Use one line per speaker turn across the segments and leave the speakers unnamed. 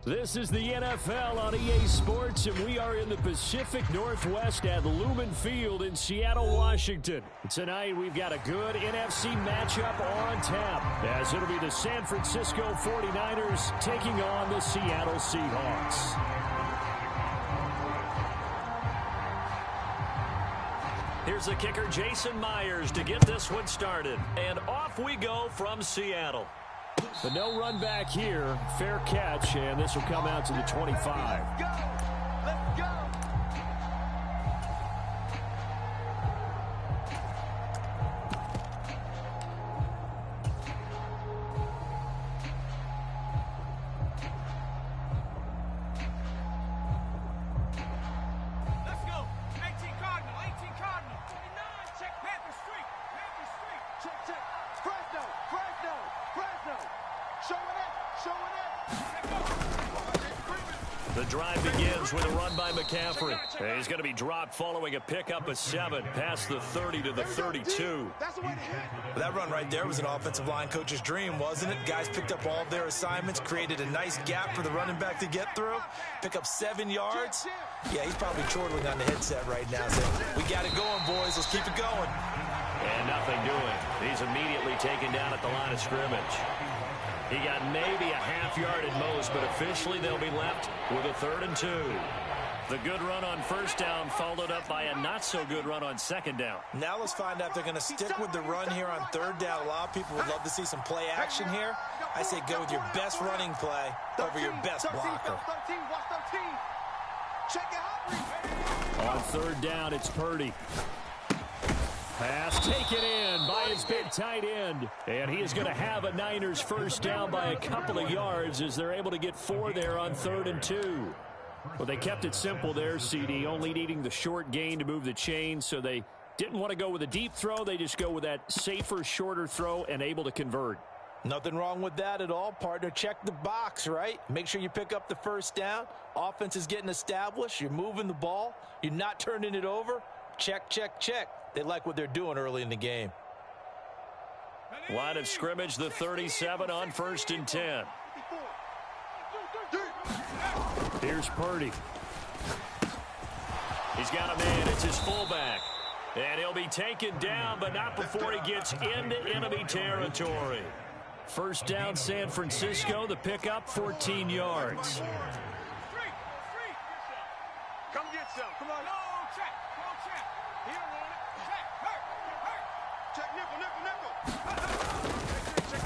This is the NFL on EA Sports, and we are in the Pacific Northwest at Lumen Field in Seattle, Washington. Tonight, we've got a good NFC matchup on tap, as it'll be the San Francisco 49ers taking on the Seattle Seahawks. Here's the kicker, Jason Myers, to get this one started. And off we go from Seattle. But no run back here. Fair catch, and this will come out to the 25.
Let's go! Let's go! Let's go! 18 Cardinal, 18 Cardinal. 29, check Panther Street. Panther Street. Check, check. Fresno, Fresno, Fresno. Showing it, showing it.
The drive begins with a run by McCaffrey. He's going to be dropped following a pickup of 7 past the 30 to the 32.
That run right there was an offensive line coach's dream, wasn't it? Guys picked up all of their assignments, created a nice gap for the running back to get through, pick up 7 yards. Yeah, he's probably chortling on the headset right now saying, we got it going, boys. Let's keep it going.
And nothing doing. He's immediately taken down at the line of scrimmage. He got maybe a half yard at most, but officially they'll be left with a 3rd and 2. The good run on first down followed up by a not-so-good run on second down.
Now let's find out if they're going to stick with the run here on 3rd down. A lot of people would love to see some play action here. I say go with your best running play over your best blocker.
On 3rd down, it's Purdy. Pass taken in by his big tight end. And he is going to have a Niners first down by a couple of yards as they're able to get 4 there on 3rd and 2. Well, they kept it simple there, CD, only needing the short gain to move the chain, so they didn't want to go with a deep throw. They just go with that safer, shorter throw and able to convert.
Nothing wrong with that at all, partner. Check the box, right? Make sure you pick up the first down. Offense is getting established. You're moving the ball. You're not turning it over. Check, check, check. They like what they're doing early in the game.
Line of scrimmage, the 37 on 1st and 10. Here's Purdy. He's got a man. It's his fullback. And he'll be taken down, but not before he gets into enemy territory. First down, San Francisco. The pickup, 14 yards.
Come get some. Come on. No, check. No, check. He don't want it. Check. Hurt. Check nickel.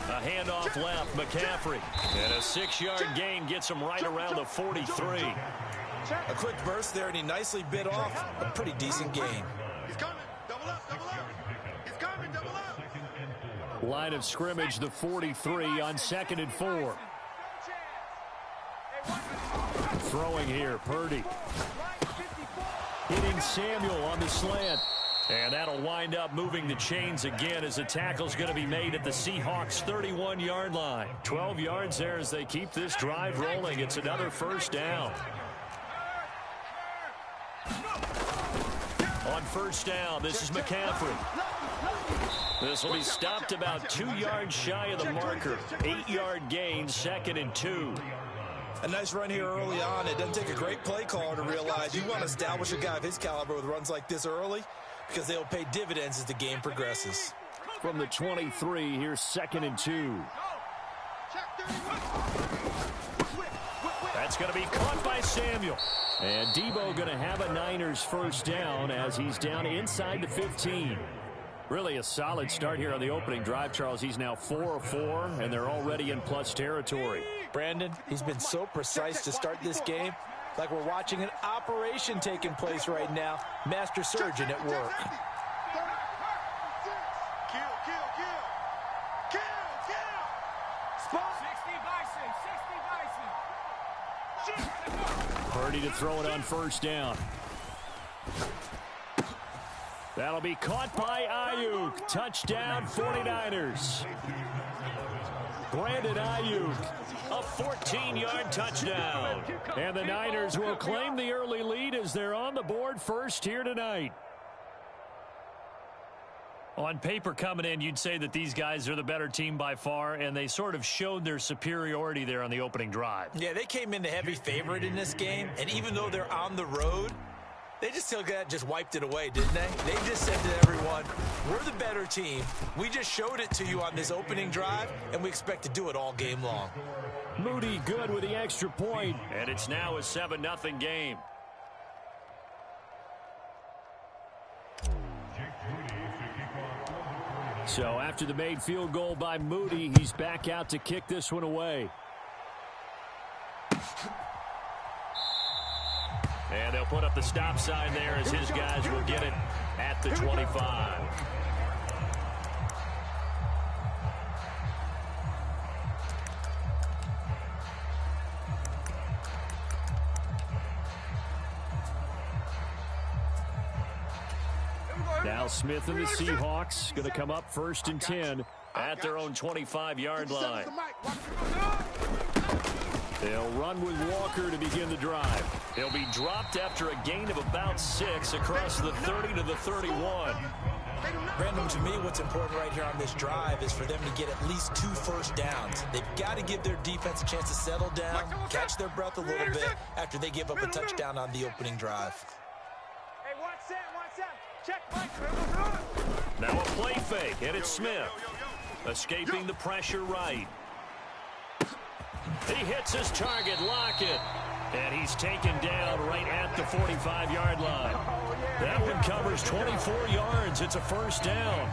A handoff left, McCaffrey. And a 6-yard gain gets him right around the 43.
A quick burst there, and he nicely bit off a pretty decent gain.
He's coming. Double up, double up. He's coming, double up.
Line of scrimmage, the 43 on 2nd and 4. Throwing here, Purdy. Hitting Samuel on the slant. And that'll wind up moving the chains again as the tackle's going to be made at the Seahawks' 31-yard line. 12 yards there as they keep this drive rolling. It's another first down. On first down, this is McCaffrey. This will be stopped about 2 yards shy of the marker. 8-yard gain, 2nd and 2.
A nice run here early on. It doesn't take a great play caller to realize you want to establish a guy of his caliber with runs like this early because they'll pay dividends as the game progresses.
From the 23, here's 2nd and 2. That's going to be caught by Samuel. And Debo going to have a Niners first down as he's down inside the 15. Really a solid start here on the opening drive, Charles. He's now 4 of 4, and they're already in plus territory.
Brandon, he's been so precise to start this game, like we're watching an operation taking place right now. Master surgeon at work.
Kill, kill, kill. Kill, kill. Spot. 60 Bison, 60 Bison.
Purdy to throw it on first down. That'll be caught by Ayuk. Touchdown, 49ers. Brandon Ayuk, a 14-yard touchdown. And the Niners will claim the early lead as they're on the board first here tonight. On paper coming in, you'd say that these guys are the better team by far, and they sort of showed their superiority there on the opening drive.
Yeah, they came in the heavy favorite in this game, and even though they're on the road, they just wiped it away, didn't they? They just said to everyone, we're the better team. We just showed it to you on this opening drive, and we expect to do it all game long.
Moody good with the extra point, and it's now a 7-0 game. So after the made field goal by Moody, he's back out to kick this one away. And they'll put up the stop sign there as his guys will get it at the 25. Now Smith and the Seahawks going to come up 1st and 10 at their own 25-yard line. They'll run with Walker to begin the drive. He'll be dropped after a gain of about 6 across the 30 to the 31.
Brandon, to me, what's important right here on this drive is for them to get at least 2 first downs. They've got to give their defense a chance to settle down, catch their breath a little bit after they give up a touchdown on the opening drive.
Hey, watch that. Check, Mike.
Now a play fake, and it's Smith. Escaping the pressure right. He hits his target, Lockett. And he's taken down right at the 45-yard line. That one covers 24 yards. It's a first down.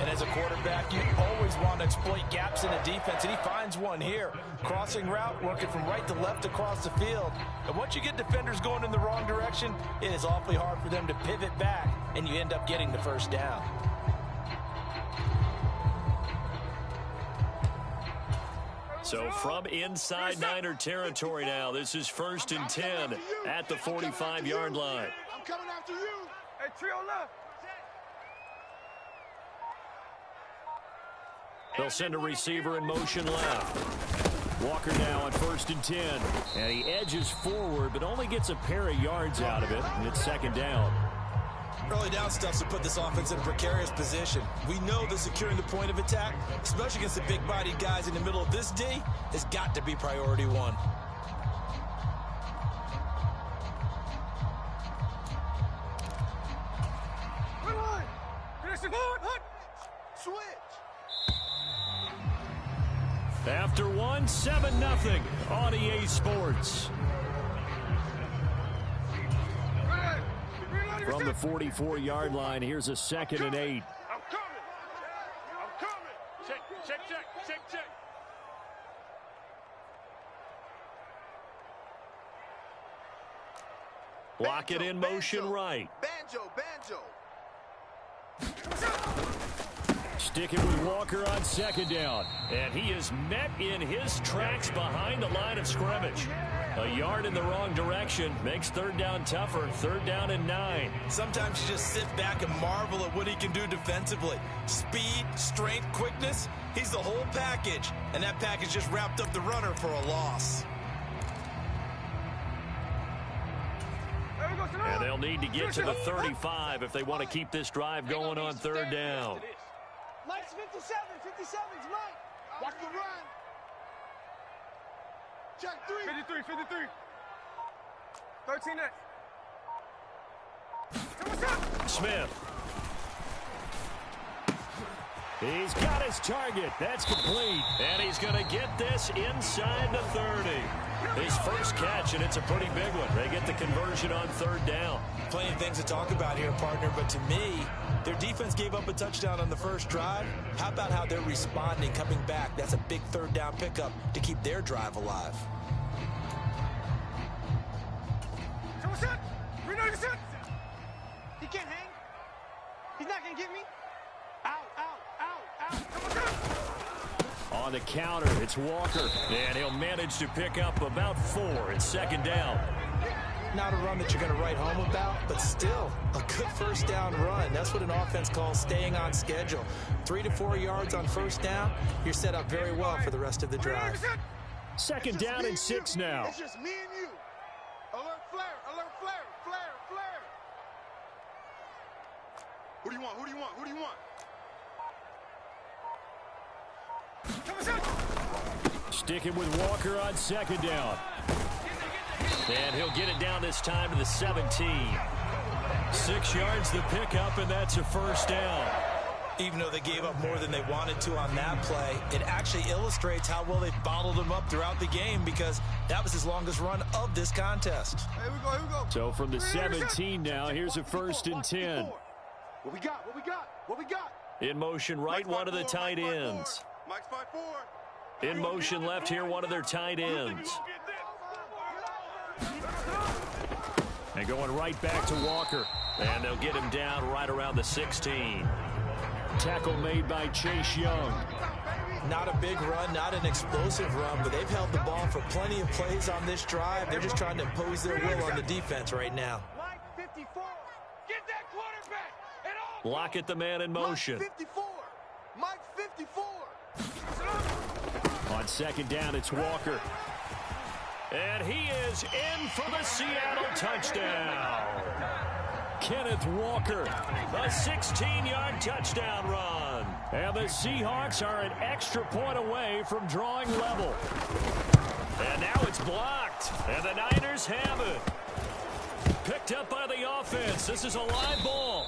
And as a quarterback, you always want to exploit gaps in the defense, and he finds one here. Crossing route, working from right to left across the field. And once you get defenders going in the wrong direction, it is awfully hard for them to pivot back, and you end up getting the first down.
So from inside Niner territory now, this is 1st and 10 at the 45-yard line.
I'm coming after you. Hey, trio left.
They'll send a receiver in motion left. Walker now on 1st and 10. And he edges forward, but only gets a pair of yards out of it. And it's 2nd down.
Early down stuff to put this offense in a precarious position. We know that securing the point of attack, especially against the big-bodied guys in the middle of this D, has got to be priority 1.
Switch.
After one, 7-0 on EA Sports. From the 44-yard line, here's a 2nd and 8.
I'm coming. Check.
Lock it in motion right.
Banjo.
Sticking with Walker on 2nd down. And he is met in his tracks behind the line of scrimmage. A yard in the wrong direction makes 3rd down tougher. 3rd down and 9.
Sometimes you just sit back and marvel at what he can do defensively. Speed, strength, quickness, he's the whole package. And that package just wrapped up the runner for a loss.
And they'll need to get to the 35 if they want to keep this drive going on 3rd down.
Mike's 57's Mike. Watch the run. Check 3. 53. 13
Smith. He's got his target. That's complete. And he's going to get this inside the 30. His first catch, and it's a pretty big one. They get the conversion on 3rd down.
Plenty of things to talk about here, partner, but to me, their defense gave up a touchdown on the first drive. How about how they're responding, coming back? That's a big 3rd down pickup to keep their drive alive.
He can't hang. He's not going to get me. Out.
On the counter, it's Walker. And he'll manage to pick up about 4 in 2nd down.
Not a run that you're going to write home about, but still a good 1st down run. That's what an offense calls staying on schedule. 3 to 4 yards on 1st down. You're set up very well for the rest of the drive.
2nd down and 6 now.
It's just me and you. Alert flare. Who do you want? Who do you want? Who do you want?
Sticking with Walker on second down. And he'll get it down this time to the 17. 6 yards the pickup, and that's a first down.
Even though they gave up more than they wanted to on that play, it actually illustrates how well they've bottled him up throughout the game, because that was his longest run of this contest.
Here we go, here we go.
So from the 17 now, here's a 1st and 10.
What we got? What we got? What we got?
In motion right, one of the tight ends.
Mike's 5-4.
In motion left here, one of their tight ends. And going right back to Walker. And they'll get him down right around the 16. Tackle made by Chase Young.
Not a big run, not an explosive run, but they've held the ball for plenty of plays on this drive. They're just trying to impose their will on the defense right now.
Mike 54. Get that quarterback.
Lockett, the man in motion.
Mike 54. Mike 54.
On second down, it's Walker. And he is in for the Seattle touchdown. Kenneth Walker, a 16-yard touchdown run. And the Seahawks are an extra point away from drawing level. And now it's blocked. And the Niners have it. Picked up by the offense. This is a live ball.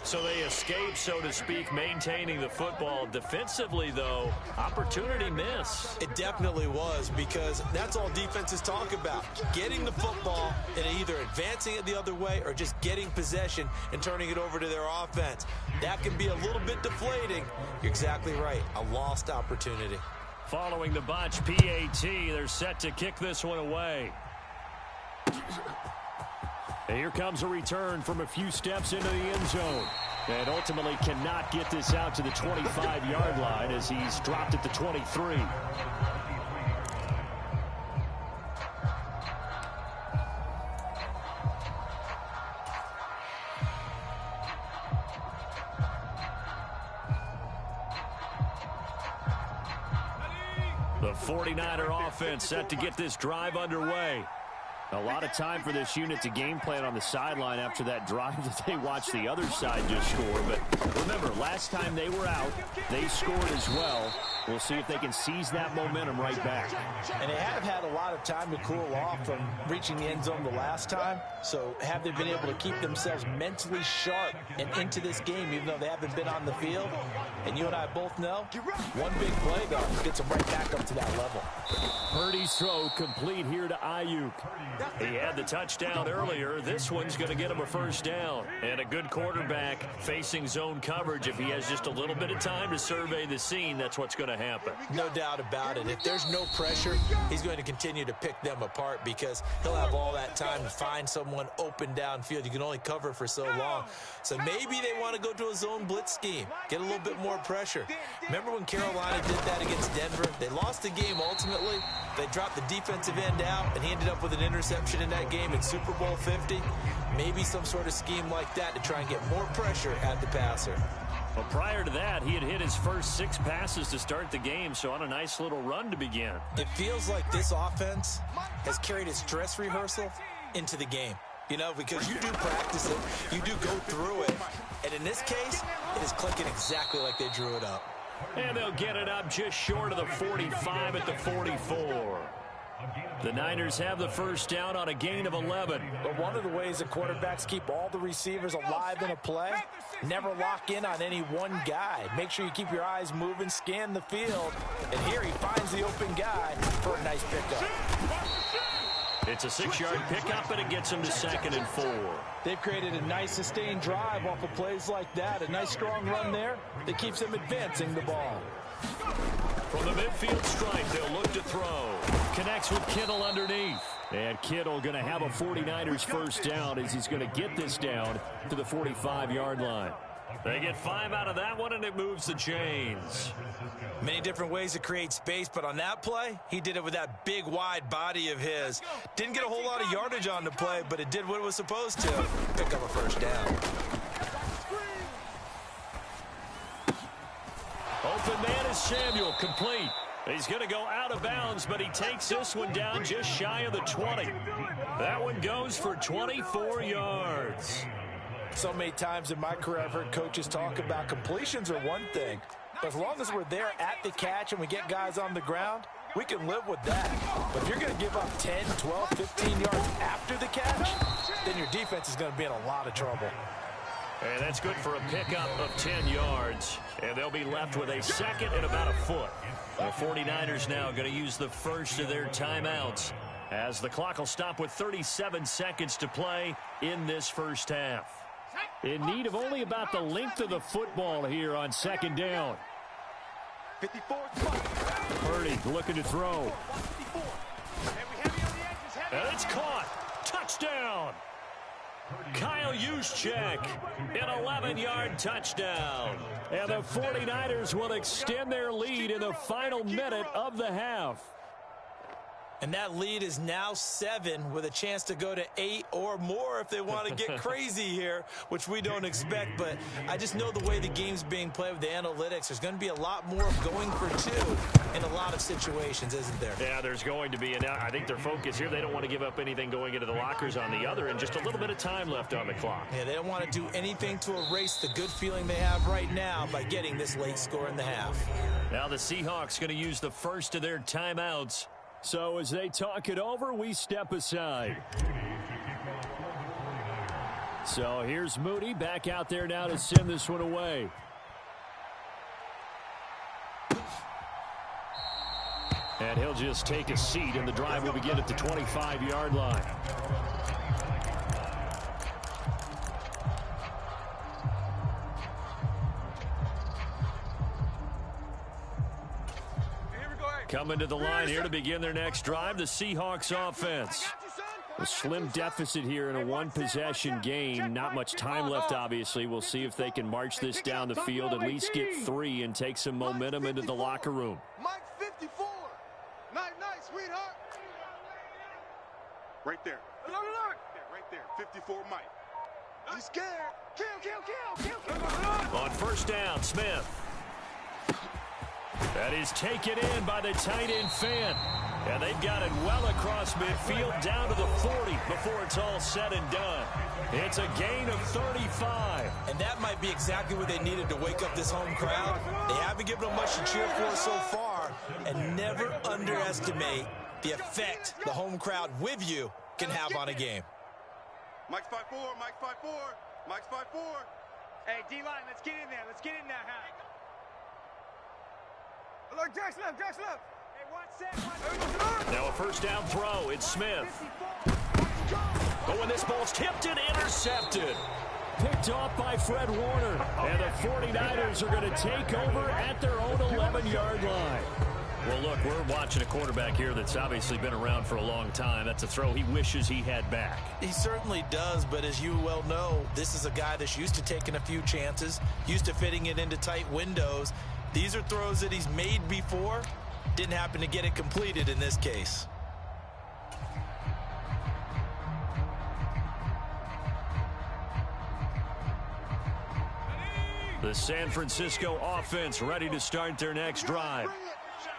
So they escape, so to speak, maintaining the football. Defensively, though, opportunity miss.
It definitely was, because that's all defenses talk about. Getting the football and either advancing it the other way or just getting possession and turning it over to their offense. That can be a little bit deflating. You're exactly right. A lost opportunity.
Following the botch PAT, they're set to kick this one away. And here comes a return from a few steps into the end zone. And ultimately cannot get this out to the 25-yard line as he's dropped at the 23. The 49er offense set to get this drive underway. A lot of time for this unit to game plan on the sideline after that drive that they watched the other side just score. But remember, last time they were out, they scored as well. We'll see if they can seize that momentum right back.
And they have had a lot of time to cool off from reaching the end zone the last time. So have they been able to keep themselves mentally sharp and into this game, even though they haven't been on the field? And you and I both know, one big play, though, gets them right back up to that level.
Purdy's throw complete here to Ayuk. He had the touchdown earlier. This one's going to get him a first down. And a good quarterback facing zone coverage. If he has just a little bit of time to survey the scene, that's what's going to happen.
No doubt about it. If there's no pressure, he's going to continue to pick them apart, because he'll have all that time to find someone open downfield. You can only cover for so long. So maybe they want to go to a zone blitz scheme, get a little bit more pressure. Remember when Carolina did that against Denver? They lost the game ultimately. They dropped the defensive end out, and he ended up with an interception in that game in Super Bowl 50. Maybe some sort of scheme like that to try and get more pressure at the passer.
Well, prior to that, he had hit his first 6 passes to start the game, so on a nice little run to begin.
It feels like this offense has carried its dress rehearsal into the game. You know, because you do practice it, you do go through it, and in this case, it is clicking exactly like they drew it up.
And they'll get it up just short of the 45 at the 44. The Niners have the first down on a gain of 11.
But one of the ways that quarterbacks keep all the receivers alive in a play, never lock in on any one guy. Make sure you keep your eyes moving, scan the field, and here he finds the open guy for a nice pickup.
It's a 6-yard pickup, and it gets him to 2nd and 4.
They've created a nice sustained drive off of plays like that. A nice strong run there that keeps them advancing the ball.
From the midfield stripe, they'll look to throw. Connects with Kittle underneath. And Kittle going to have a 49ers first down as he's going to get this down to the 45-yard line. They get 5 out of that one, and it moves the chains.
Many different ways to create space, but on that play, he did it with that big, wide body of his. Didn't get a whole lot of yardage on the play, but it did what it was supposed to. Pick up a first down.
Open man is Samuel, complete. He's going to go out of bounds, but he takes this one down just shy of the 20. That one goes for 24 yards.
So many times in my career, I've heard coaches talk about completions are one thing, but as long as we're there at the catch and we get guys on the ground, we can live with that. But if you're going to give up 10, 12, 15 yards after the catch, then your defense is going to be in a lot of trouble.
And that's good for a pickup of 10 yards. And they'll be left with a second and about a foot. The 49ers now going to use the first of their timeouts, as the clock will stop with 37 seconds to play in this first half. In need of only about the length of the football here on second down.
54.
Purdy looking to throw. And it's caught. Touchdown. Kyle Juszczyk, an 11-yard touchdown. And the 49ers will extend their lead in the final minute of the half.
And that lead is now 7 with a chance to go to 8 or more if they want to get crazy here, which we don't expect. But I just know the way the game's being played with the analytics, there's going to be a lot more going for 2 in a lot of situations, isn't there?
Yeah, there's going to be. And I think their focus here, they don't want to give up anything going into the lockers on the other, and just a little bit of time left on the clock.
Yeah, they don't want to do anything to erase the good feeling they have right now by getting this late score in the half.
Now the Seahawks going to use the first of their timeouts. So as they talk it over, we step aside. So here's Moody back out there now to send this one away. And he'll just take a seat, and the drive will begin at the 25-yard line. Coming to the line here to begin their next drive, the Seahawks offense. A slim deficit here in a one-possession game. Not much time left, obviously. We'll see if they can march this down the field, at least get 3, and take some momentum into the locker room.
Mike 54. Night, sweetheart. Right there. Look. Right there. 54 Mike. He's scared. Kill.
On first down, Smith. That is taken in by the tight end Fant. And they've got it well across midfield down to the 40 before it's all said and done. It's a gain of 35.
And that might be exactly what they needed to wake up this home crowd. They haven't given them much to cheer for so far. And never underestimate the effect the home crowd with you can have on a game.
Mike's 5'4", Mike's 5'4". Hey, D-line, let's get in there. Let's get in there, huh? Look, Jack's left. Hey, one set.
Now a first down throw. It's Smith. But when this ball's tipped and intercepted. Picked off by Fred Warner. And the 49ers are going to take over at their own 11-yard line. Well, look, we're watching a quarterback here that's obviously been around for a long time. That's a throw he wishes he had back.
He certainly does, but as you well know, this is a guy that's used to taking a few chances, used to fitting it into tight windows. These are throws that he's made before. Didn't happen to get it completed in this case.
The San Francisco offense ready to start their next drive.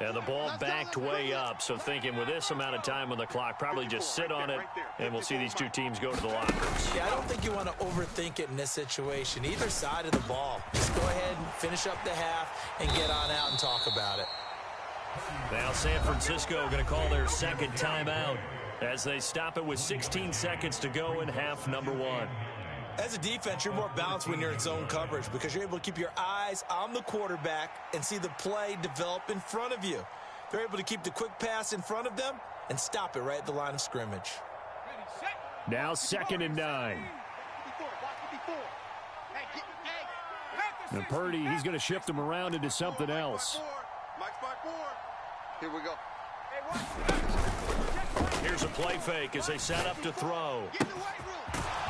And the ball backed way up, so thinking with this amount of time on the clock, probably just sit on it, and we'll see these two teams go to the lockers.
Yeah, I don't think you want to overthink it in this situation. Either side of the ball. Just go ahead and finish up the half and get on out and talk about it.
Now San Francisco going to call their second timeout as they stop it with 16 seconds to go in half number 1.
As a defense, you're more balanced when you're in zone coverage because you're able to keep your eyes on the quarterback and see the play develop in front of you. They're able to keep the quick pass in front of them and stop it right at the line of scrimmage.
Now 2nd and 9. And Purdy, he's going to shift them around into something else.
Here we go.
Here's a play fake as they set up to throw.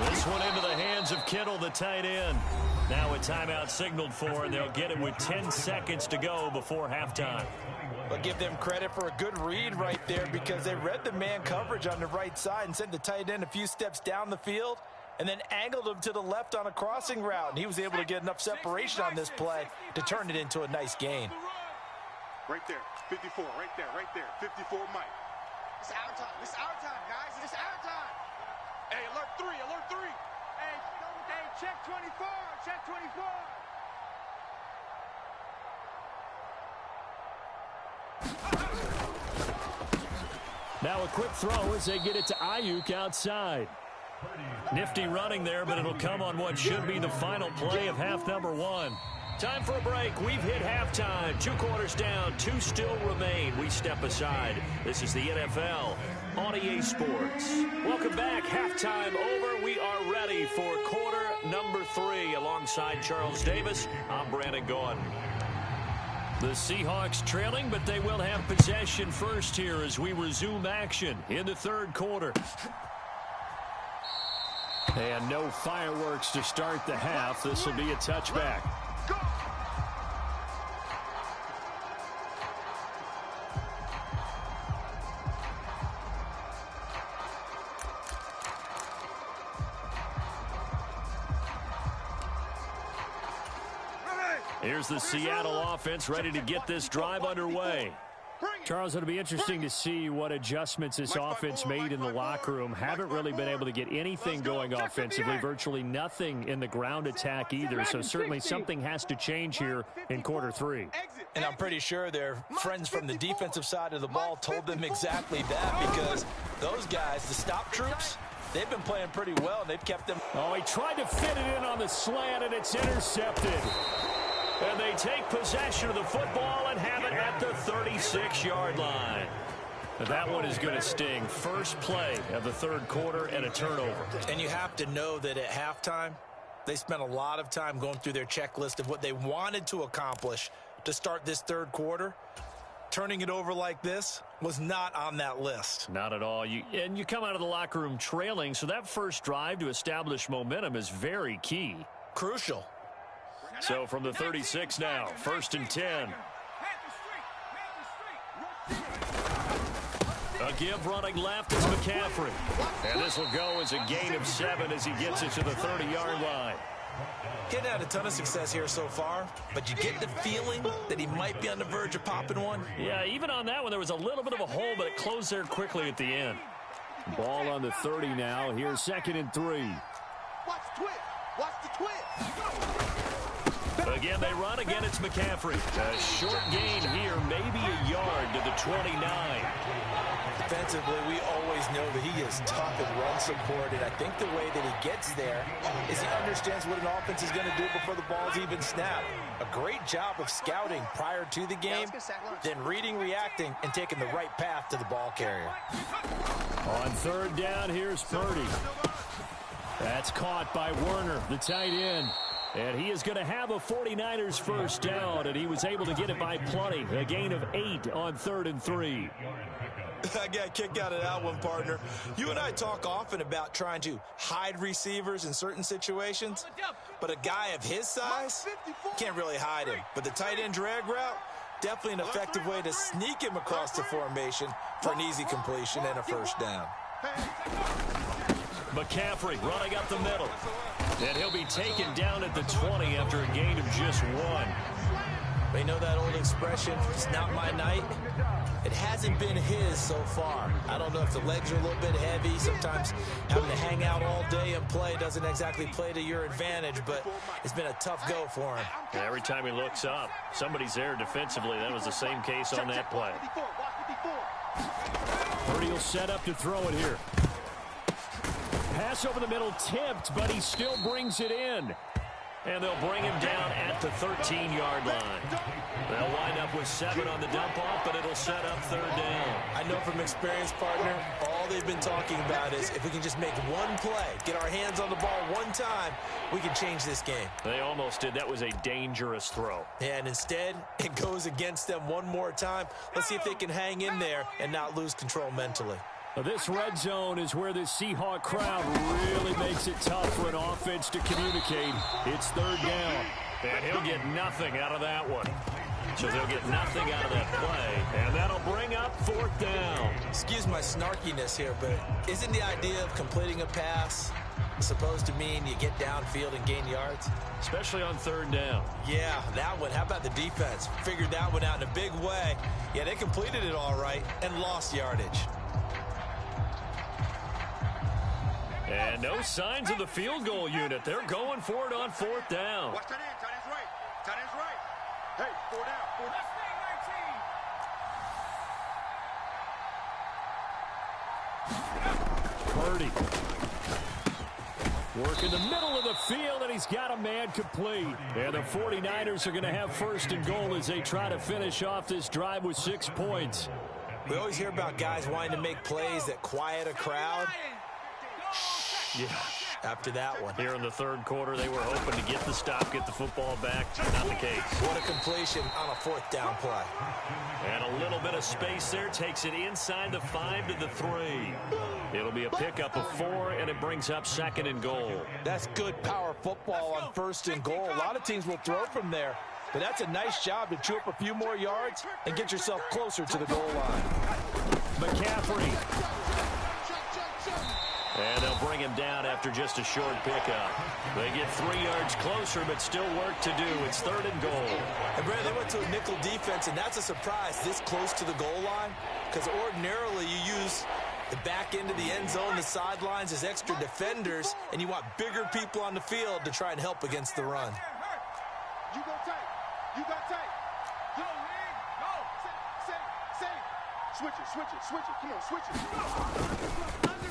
This one into the hands of Kittle, the tight end. Now a timeout signaled for, and they'll get it with 10 seconds to go before halftime.
I'll give them credit for a good read right there because they read the man coverage on the right side and sent the tight end a few steps down the field and then angled him to the left on a crossing route. And he was able to get enough separation on this play to turn it into a nice gain.
Right there, 54, right there, 54 Mike. It's our time, guys, it's our time. Hey, alert 3. Hey, Check 24. Check 24.
Now a quick throw as they get it to Ayuk outside. Nifty running there, but it'll come on what should be the final play of half number one. Time for a break. We've hit halftime. 2 quarters down. 2 still remain. We step aside. This is the NFL on EA Sports. Welcome back. Halftime over. We are ready for quarter number 3. Alongside Charles Davis, I'm Brandon Gordon. The Seahawks trailing, but they will have possession first here as we resume action in the third quarter. And no fireworks to start the half. This will be a touchback. Here's the Seattle offense ready to get this drive underway. Charles, it'll be interesting to see what adjustments this offense made in the locker room. Haven't really been able to get anything going offensively, virtually nothing in the ground attack either. So certainly something has to change here in quarter 3.
And I'm pretty sure their friends from the defensive side of the ball told them exactly that, because those guys, the stop troops, they've been playing pretty well. They've kept them.
Oh, he tried to fit it in on the slant, and it's intercepted. And they take possession of the football and have it at the 36-yard line. That one is going to sting. First play of the third quarter and a turnover.
And you have to know that at halftime, they spent a lot of time going through their checklist of what they wanted to accomplish to start this third quarter. Turning it over like this was not on that list.
Not at all. You come out of the locker room trailing, so that first drive to establish momentum is very key.
Crucial.
So from the 36 now, 1st and 10. A give running left is McCaffrey. And this will go as a gain of 7 as he gets it to the 30-yard line.
Getting had a ton of success here so far, but you get the feeling that he might be on the verge of popping one.
Yeah, even on that one, there was a little bit of a hole, but it closed there quickly at the end. Ball on the 30 now. Here's 2nd and 3.
Watch the twist. Watch the twist.
Again, they run. Again, it's McCaffrey. A short gain here, maybe a yard to the 29.
Defensively, we always know that he is tough and run support, and I think the way that he gets there is he understands what an offense is going to do before the ball's even snapped. A great job of scouting prior to the game, then reading, reacting, and taking the right path to the ball carrier.
On 3rd down, here's Purdy. That's caught by Werner, the tight end. And he is going to have a 49ers first down, and he was able to get it by plenty. A gain of 8 on 3rd and 3.
I got a kick out of that one, partner. You and I talk often about trying to hide receivers in certain situations, but a guy of his size can't really hide him. But the tight end drag route, definitely an effective way to sneak him across the formation for an easy completion and a first down.
McCaffrey running up the middle. And he'll be taken down at the 20 after a gain of just 1.
They know that old expression, it's not my night. It hasn't been his so far. I don't know if the legs are a little bit heavy. Sometimes having to hang out all day and play doesn't exactly play to your advantage, but it's been a tough go for him.
And every time he looks up, somebody's there defensively. That was the same case on that play. Purdy will set up to throw it here. Pass over the middle tipped, but he still brings it in. And they'll bring him down at the 13-yard line. They'll wind up with 7 on the dump-off, but it'll set up 3rd down.
I know from experience, partner, all they've been talking about is if we can just make one play, get our hands on the ball one time, we can change this game.
They almost did. That was a dangerous throw.
Yeah, and instead, it goes against them one more time. Let's see if they can hang in there and not lose control mentally.
This red zone is where the Seahawk crowd really makes it tough for an offense to communicate. It's 3rd down, and he'll get nothing out of that one. So they'll get nothing out of that play, and that'll bring up 4th down.
Excuse my snarkiness here, but isn't the idea of completing a pass supposed to mean you get downfield and gain yards?
Especially on 3rd down.
Yeah, that one. How about the defense? Figured that one out in a big way. Yeah, they completed it all right and lost yardage.
And no signs of the field goal unit. They're going for it on 4th down.
Watch that end. Tight end's right. Tight end's right. Hey, 4 down. 4 down.
Purdy. Working the middle of the field, and he's got a man complete. And the 49ers are going to have 1st and goal as they try to finish off this drive with 6 points.
We always hear about guys wanting to make plays that quiet a crowd.
Yeah.
After that one.
Here in the 3rd quarter, they were hoping to get the stop, get the football back. Not the case.
What a completion on a 4th down play.
And a little bit of space there. Takes it inside the 5 to the 3. It'll be a pickup of 4, and it brings up 2nd and goal.
That's good power football on 1st and goal. A lot of teams will throw from there, but that's a nice job to chew up a few more yards and get yourself closer to the goal line.
McCaffrey. And they'll bring him down after just a short pickup. They get 3 yards closer, but still work to do. It's 3rd and goal.
And Brandon, they went to a nickel defense, and that's a surprise this close to the goal line, because ordinarily you use the back end of the end zone, the sidelines as extra defenders, and you want bigger people on the field to try and help against the run.
You go tight. You got tight. Go, man. Go. Say. Switch it. Come on, switch it.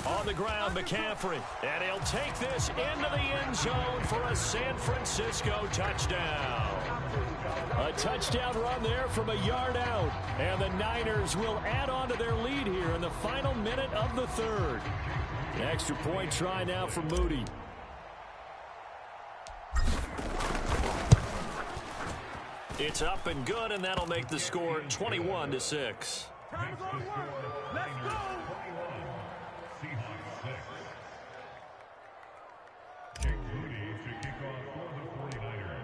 On the ground, McCaffrey. And he'll take this into the end zone for a San Francisco touchdown. A touchdown run there from a yard out. And the Niners will add on to their lead here in the final minute of the 3rd. An extra point try now for Moody. It's up and good, and that'll make the score 21-6.
Time to go to work. Let's go.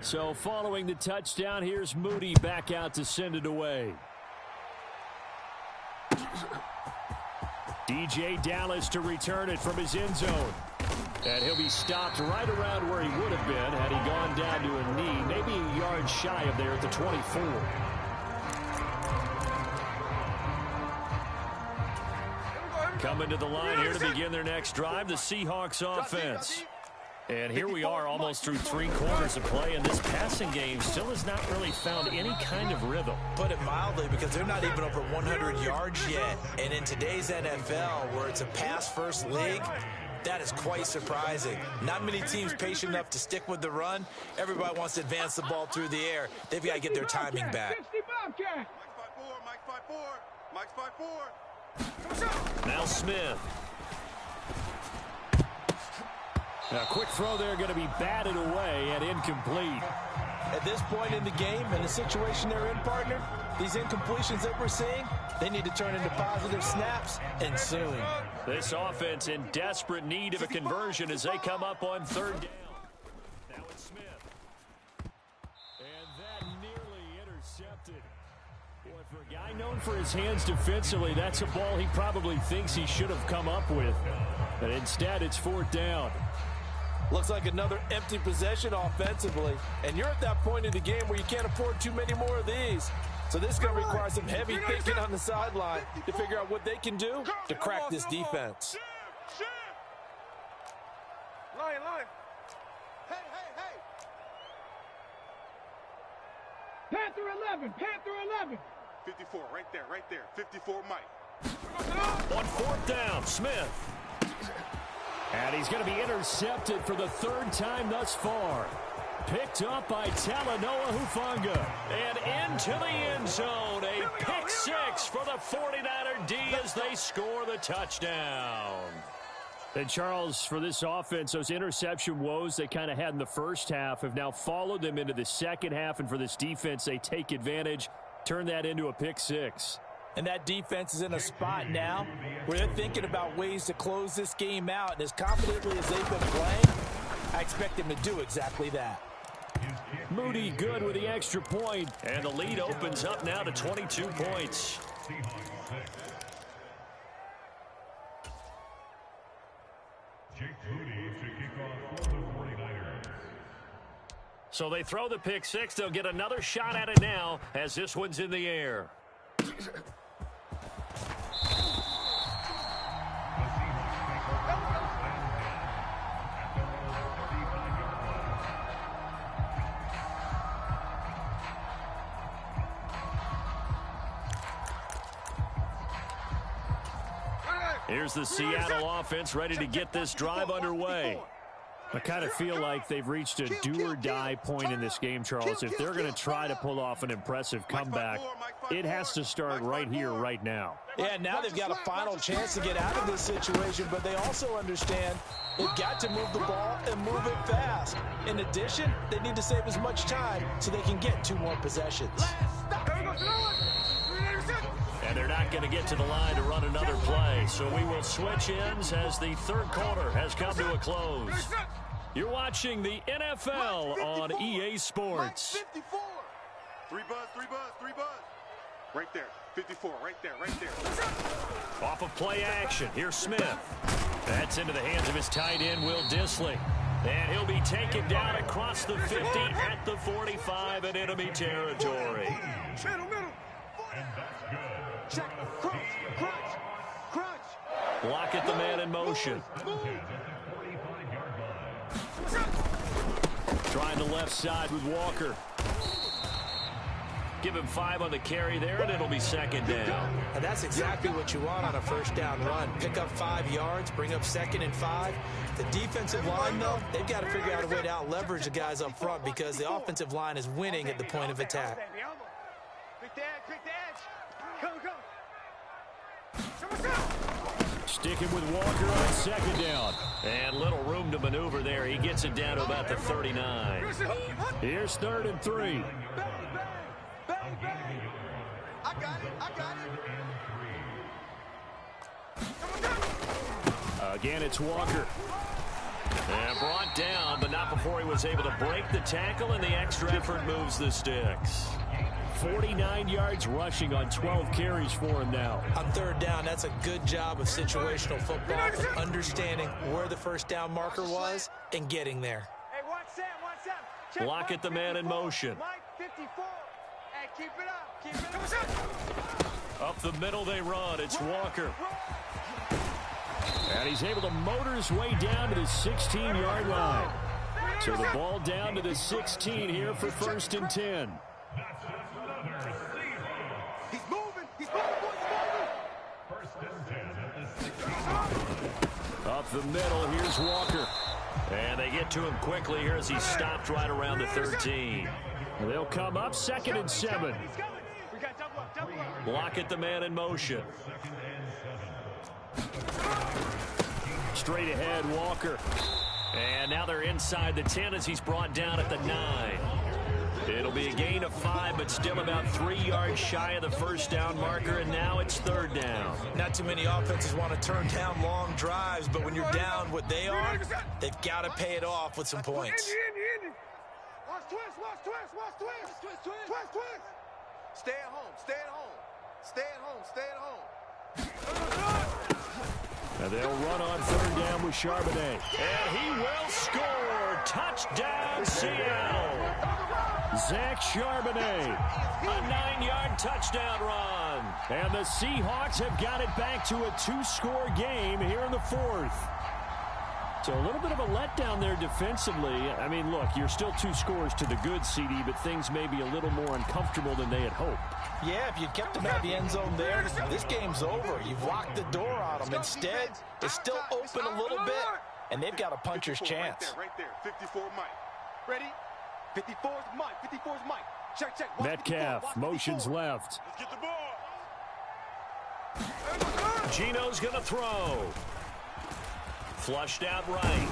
So following the touchdown, here's Moody back out to send it away. DJ Dallas to return it from his end zone. And he'll be stopped right around where he would have been had he gone down to a knee, maybe a yard shy of there at the 24. Coming to the line here to begin their next drive, the Seahawks offense. And here we are almost through 3 quarters of play, and this passing game still has not really found any kind of rhythm.
Put it mildly, because they're not even over 100 yards yet. And in today's NFL, where it's a pass-first league, that is quite surprising. Not many teams patient enough to stick with the run. Everybody wants to advance the ball through the air. They've got to get their timing back.
Mike's 5-4.
Now Smith. A quick throw there going to be batted away and incomplete.
At this point in the game and the situation they're in, partner, these incompletions that we're seeing, they need to turn into positive snaps, and soon.
This offense in desperate need of a conversion as they come up on 3rd down. Now it's Smith. And that nearly intercepted. Boy, for a guy known for his hands defensively, that's a ball he probably thinks he should have come up with. But instead, it's 4th down.
Looks like another empty possession offensively. And you're at that point in the game where you can't afford too many more of these. So this is going to require some heavy thinking on the sideline to figure out what they can do to crack this defense.
Line. Hey. Panther 11. 54, right there. 54, Mike.
On 4th down, Smith. And he's going to be intercepted for the 3rd time thus far. Picked up by Talanoa Hufanga. And into the end zone. A pick 6 for the 49er D as they score the touchdown. And Charles, for this offense, those interception woes they kind of had in the first half have now followed them into the second half. And for this defense, they take advantage, turn that into a pick 6.
And that defense is in a spot now where they're thinking about ways to close this game out. And as confidently as they've been playing, I expect them to do exactly that.
Moody good with the extra point. And the lead opens up now to 22 points. So they throw the pick 6. They'll get another shot at it now as this one's in the air. Here's the Seattle offense ready to get this drive underway. I kind of feel like they've reached a do-or-die point in this game, Charles. If they're going to try to pull off an impressive comeback, it has to start right here, right now.
Yeah, now they've got a final chance to get out of this situation, but they also understand they've got to move the ball and move it fast. In addition, they need to save as much time so they can get 2 more possessions.
And they're not going to get to the line to run another play. So we will switch ends as the third quarter has come to a close. You're watching the NFL on EA Sports.
54.
3 buzz, 3 buzz, 3 buzz. Right there. 54, right there, right there.
Off of play action, here's Smith. That's into the hands of his tight end, Will Dissly. And he'll be taken down across the 50 at the 45 in enemy territory.
Check, crunch.
Block at the man in motion. Trying the left side with Walker. Give him 5 on the carry there, and it'll be second down.
And that's exactly what you want on a first down run. Pick up 5 yards, bring up 2nd and 5. The defensive line, though, they've got to figure out a way to out-leverage the guys up front because the offensive line is winning at the point of attack.
Pick the edge. Come.
Sticking with Walker on second down. And little room to maneuver there. He gets it down to about the 39. Here's 3rd and 3.
Bang. I got it.
Again, it's Walker. And brought down, but not before he was able to break the tackle, and the extra effort moves the sticks. 49 yards rushing on 12 carries for him now.
On 3rd down, that's a good job of situational football and understanding where the first down marker was and getting there.
Hey, watch Sam.
Block at the man in motion.
Mike, 54. Hey, keep it up.
Up the middle they run. It's Walker. And he's able to motor his way down to the 16-yard line. So the ball down to the 16 here for 1st and 10.
He's moving.
Up the middle, here's Walker. And they get to him quickly here as he's stopped right around the 13. They'll come up 2nd and 7.
We got double up.
Block at the man in motion. Straight ahead, Walker. And now they're inside the 10 as he's brought down at the 9. It'll be a gain of 5, but still about 3 yards shy of the first down marker, and now it's 3rd down.
Not too many offenses want to turn down long drives, but when you're down what they are, they've got to pay it off with some points.
Watch twist. Stay at home.
And they'll run on 3rd down with Charbonnet. And he will score. Touchdown, Seattle. Zach Charbonnet. A 9-yard touchdown run. And the Seahawks have got it back to a 2-score game here in the 4th. So a little bit of a letdown there defensively. I mean, look, you're still 2 scores to the good, CD, but things may be a little more uncomfortable than they had hoped.
Yeah, if you'd kept them out of the end zone there, this game's over. You've locked the door on them. Instead, it's still open a little bit, and they've got a puncher's chance.
Right there. 54 Mike.
Ready? 54's Mike. Check. Watch
Metcalf, motions left.
Let's get the ball.
Gino's going to throw. Flushed out right.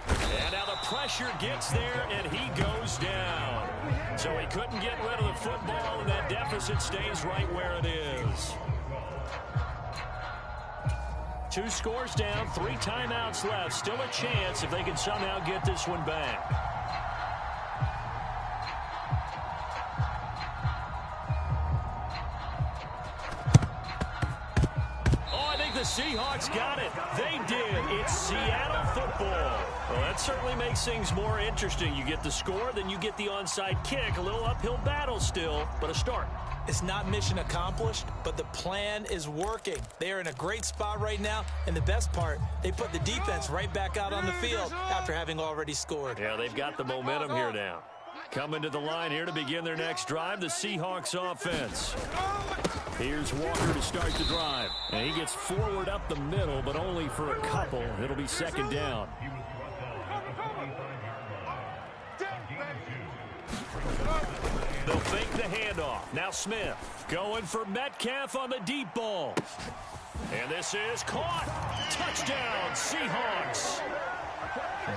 And now the pressure gets there, and he goes down. So he couldn't get rid of the football, and that deficit stays right where it is. 2 scores down, 3 timeouts left. Still a chance if they can somehow get this one back. The Seahawks got it. They did. It's Seattle football. Well, that certainly makes things more interesting. You get the score, then you get the onside kick. A little uphill battle still, but a start.
It's not mission accomplished, but the plan is working. They are in a great spot right now, and the best part, they put the defense right back out on the field after having already scored.
Yeah, they've got the momentum here now. Coming to the line here to begin their next drive, the Seahawks offense. Here's Walker to start the drive. And he gets forward up the middle, but only for a couple. It'll be second down. They'll fake the handoff. Now Smith going for Metcalf on the deep ball. And this is caught. Touchdown, Seahawks.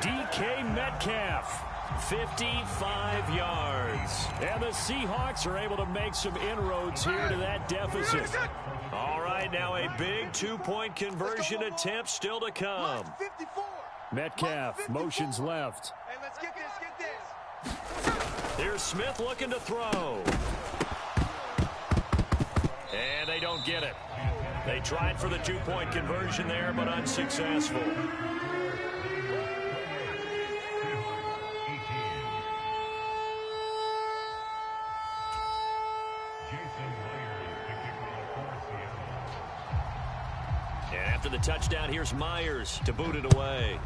DK Metcalf. 55 yards. And the Seahawks are able to make some inroads here to that deficit. All right, now a big two-point conversion attempt still to come. Metcalf motions left.
Hey, let's get this.
Here's Smith looking to throw. And they don't get it. They tried for the two-point conversion there, but unsuccessful. And after the touchdown, here's Myers to boot it away.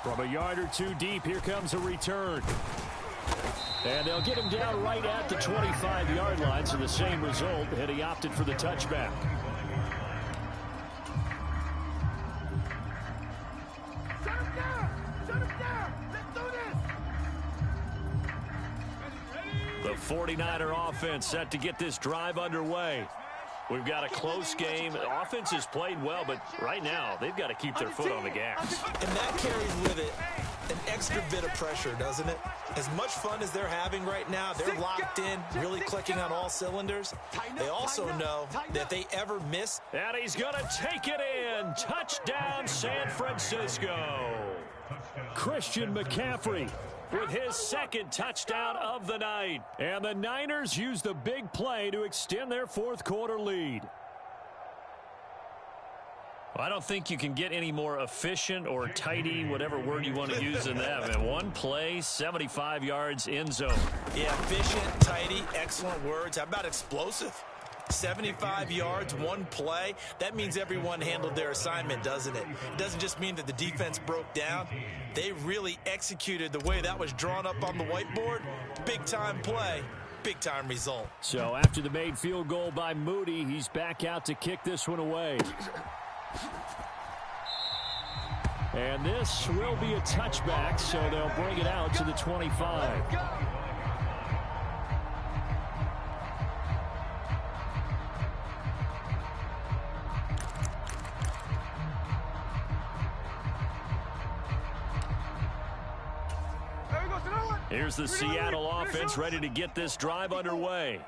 From a yard or two deep, here comes a return. And they'll get him down right at the 25-yard line, so the same result, and he opted for the touchback.
Shut him down! Shut him down! Let's do this!
The 49er offense set to get this drive underway. We've got a close game. The offense has played well, but right now they've got to keep their foot on the gas.
And that carries with it an extra bit of pressure, doesn't it? As much fun as they're having right now, they're locked in, really clicking on all cylinders. They also know that if they ever miss.
And he's going to take it in. Touchdown, San Francisco. Christian McCaffrey with his second touchdown of the night. And the Niners use the big play to extend their fourth quarter lead. Well, I don't think you can get any more efficient or tidy, whatever word you want to use in that. And one play, 75 yards, end zone.
Yeah, efficient, tidy, excellent words. How about explosive? 75 yards, one play. That means everyone handled their assignment, doesn't it? It doesn't just mean that the defense broke down. They really executed the way that was drawn up on the whiteboard. Big-time play, big-time result.
So after the made field goal by Moody, he's back out to kick this one away. And this will be a touchback, so they'll bring it out to the 25. Here's the Seattle offense ready to get this drive underway.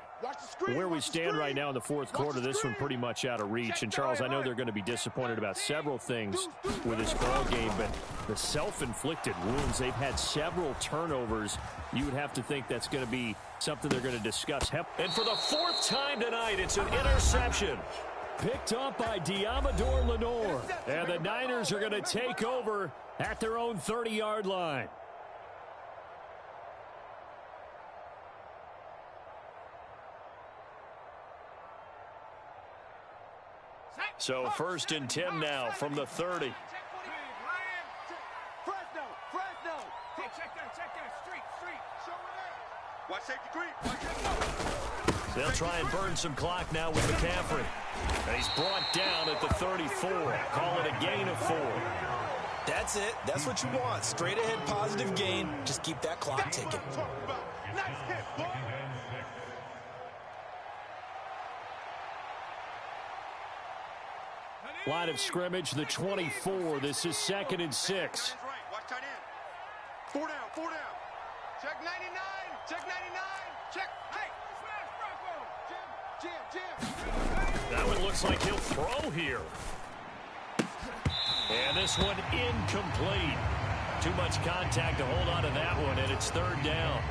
Where we stand right now in the fourth quarter, this one pretty much out of reach. And, Charles, I know they're going to be disappointed about several things with this ball game, but the self-inflicted wounds, they've had several turnovers. You would have to think that's going to be something they're going to discuss. And for the fourth time tonight, it's an interception. Picked up by Diamador Lenore. And the Niners are going to take over at their own 30-yard line. So first and 10 now from the 30. They'll try and burn some clock now with McCaffrey. And he's brought down at the 34. Call it a gain of 4.
That's it. That's what you want. Straight ahead positive gain. Just keep that clock ticking.
Line of scrimmage, the 24. This is 2nd and 6.
Watch tight end. 4 down, 4 down.
Check 99. Check 99. Check. Hey, Jim.
That one looks like he'll throw here. And this one incomplete. Too much contact to hold on to that one, and it's 3rd down.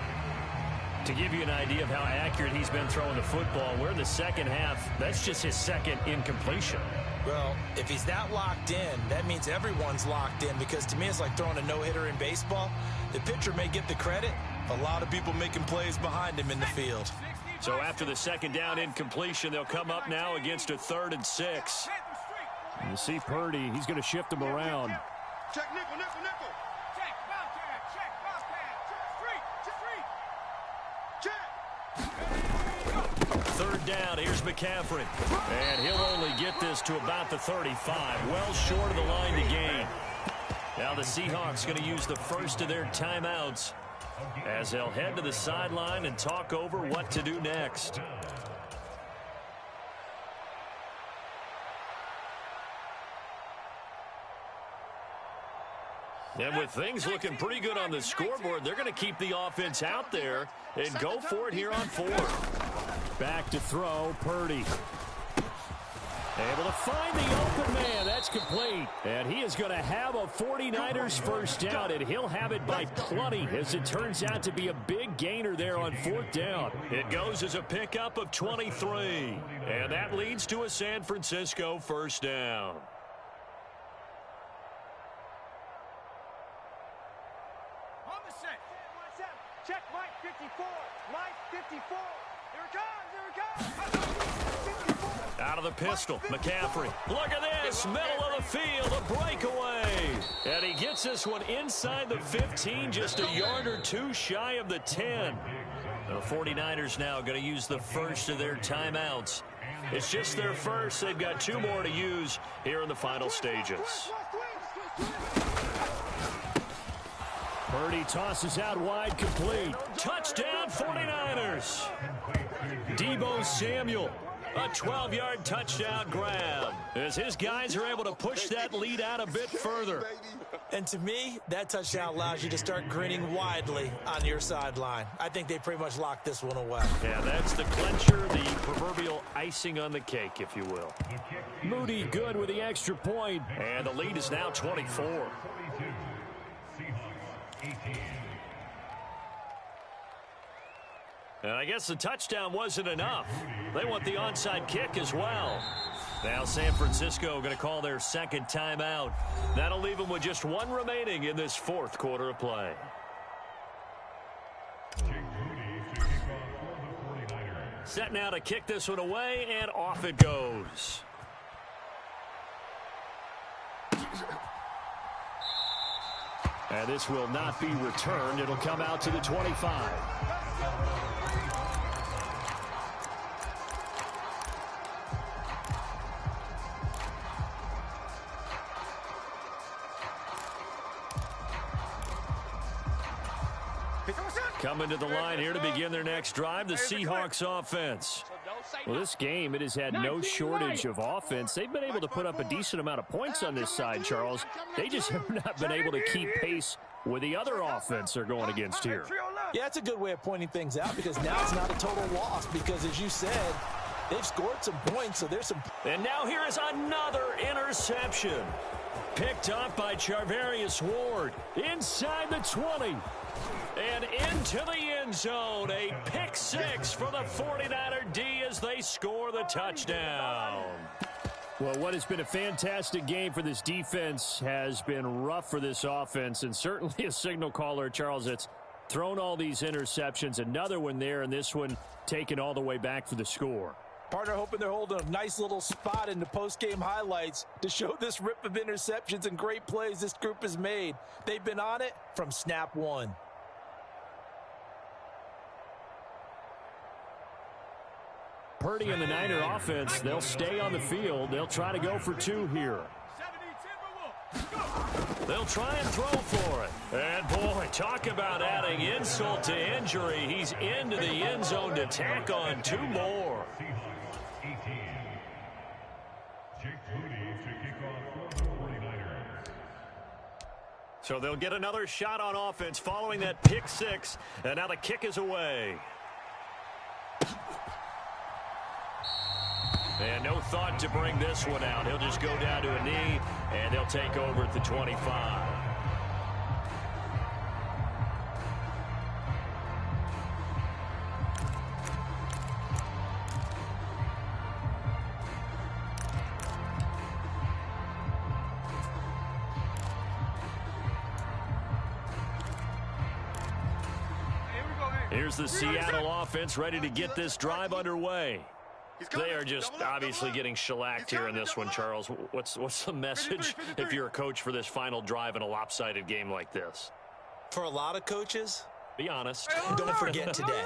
To give you an idea of how accurate he's been throwing the football, we're in the second half. That's just his second incompletion.
Well, if he's that locked in, that means everyone's locked in, because to me it's like throwing a no-hitter in baseball. The pitcher may get the credit. A lot of people making plays behind him in the field.
So after the 2nd down incompletion, they'll come up now against a 3rd and 6. And you see Purdy, he's going to shift them around.
Check nickel, nickel, nickel.
down. Here's McCaffrey. And he'll only get this to about the 35. Well short of the line to gain. Now the Seahawks going to use the first of their timeouts as they'll head to the sideline and talk over what to do next. And with things looking pretty good on the scoreboard, they're going to keep the offense out there and go for it here on fourth.
Back to throw, Purdy.
Able to find the open man. That's complete. And he is going to have a 49ers first down, and he'll have it by plenty as it turns out to be a big gainer there on fourth down. It goes as a pickup of 23. And that leads to a San Francisco first down.
Check Mike 54. Mike 54. Here it comes. Here it comes.
Out of the pistol, McCaffrey. Look at this, middle of the field, a breakaway. And he gets this one inside the 15, just a yard or two shy of the 10. The 49ers now going to use the first of their timeouts. It's just their first. They've got two more to use here in the final stages.
Purdy tosses out wide, complete.
Touchdown 49ers. Deebo Samuel, a 12-yard touchdown grab as his guys are able to push that lead out a bit further.
And to me, that touchdown allows you to start grinning widely on your sideline. I think they pretty much locked this one away.
Yeah, that's the clincher, the proverbial icing on the cake, if you will.
Moody good with the extra point.
And the lead is now 24. And I guess the touchdown wasn't enough. They want the onside kick as well. Now San Francisco going to call their second timeout. That'll leave them with just one remaining in this fourth quarter of play. Set now to kick this one away, and off it goes.
And this will not be returned. It'll come out to the 25.
Coming to the line here to begin their next drive, the Seahawks offense.
Well, this game, it has had no shortage of offense. They've been able to put up a decent amount of points on this side, Charles. They just have not been able to keep pace with the other offense they're going against here.
Yeah, that's a good way of pointing things out because now it's not a total loss because, as you said, they've scored some points, so there's some...
And now here is another interception. Picked up by Charvarius Ward inside the 20. And into the end zone, a pick six for the 49er D as they score the touchdown.
Well, what has been a fantastic game for this defense has been rough for this offense, and certainly a signal caller, Charles, that's thrown all these interceptions. Another one there, and this one taken all the way back for the score.
Partner hoping they're holding a nice little spot in the post-game highlights to show this rip of interceptions and great plays this group has made. They've been on it from snap one.
Purdy and the Niner offense, they'll stay on the field. They'll try to go for two here.
They'll try and throw for it. And, boy, talk about adding insult to injury. He's into the end zone to tack on two more. So they'll get another shot on offense following that pick six. And now the kick is away. And no thought to bring this one out. He'll just go down to a knee, and they'll take over at the 25. Here's the Seattle offense ready to get this drive underway. They are just obviously getting shellacked here in this one, Charles. What's the message if you're a coach for this final drive in a lopsided game like this?
For a lot of coaches,
be honest.
don't forget today.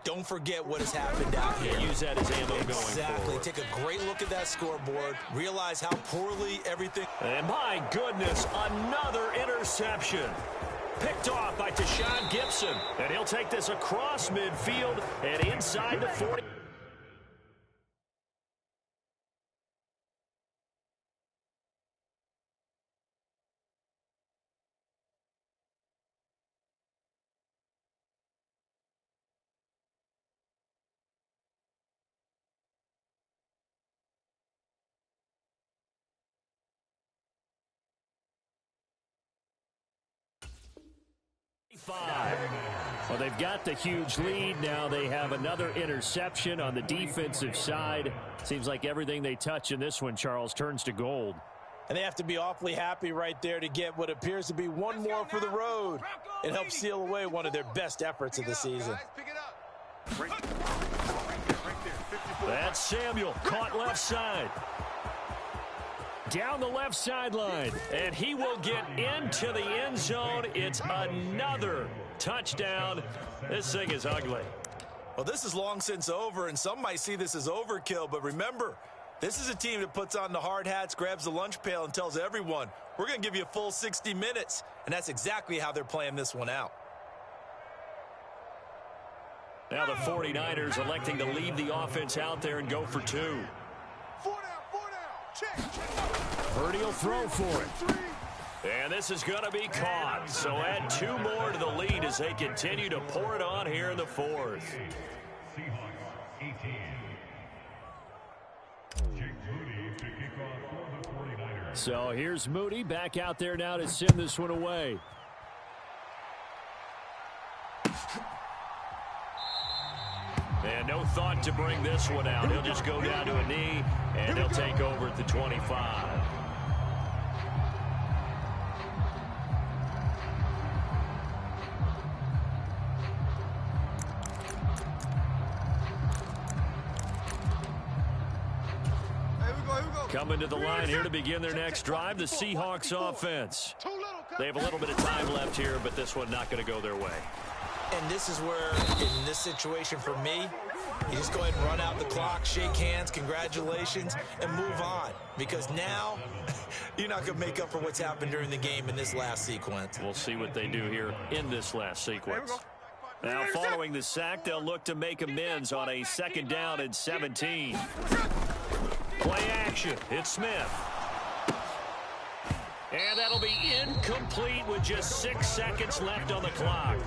don't forget what has happened out here.
Use that as ammo going
Exactly.
forward.
Take a great look at that scoreboard. Realize how poorly everything...
And my goodness, another interception. Picked off by Deshaun Gibson. And he'll take this across midfield and inside the 40. Well, they've got the huge lead. Now they have another interception on the defensive side. Seems like everything they touch in this one, Charles, turns to gold.
And they have to be awfully happy right there to get what appears to be one more for the road. It helps seal away one of their best efforts of the season.
That's Samuel, caught left side. Down the left sideline, and he will get into the end zone. It's another touchdown. This thing is ugly.
Well, this is long since over, and some might see this as overkill, but remember, this is a team that puts on the hard hats, grabs the lunch pail, and tells everyone, we're going to give you a full 60 minutes, and that's exactly how they're playing this one out.
Now the 49ers electing to leave the offense out there and go for two. Purdy will throw for it. And this is going to be caught. So add two more to the lead as they continue to pour it on here in the fourth. So here's Moody back out there now to send this one away. And no thought to bring this one out. He'll just go down to a knee, and he'll take over at the 25. Coming to the line here to begin their next drive, the Seahawks offense. They have a little bit of time left here, but this one not going to go their way.
And this is where, in this situation for me, you just go ahead and run out the clock, shake hands, congratulations, and move on. Because now, you're not going to make up for what's happened during the game in this last sequence.
We'll see what they do here in this last sequence. Now, following the sack, they'll look to make amends on a 2nd down and 17. Play action. It's Smith. And that'll be incomplete with just 6 seconds left on the clock.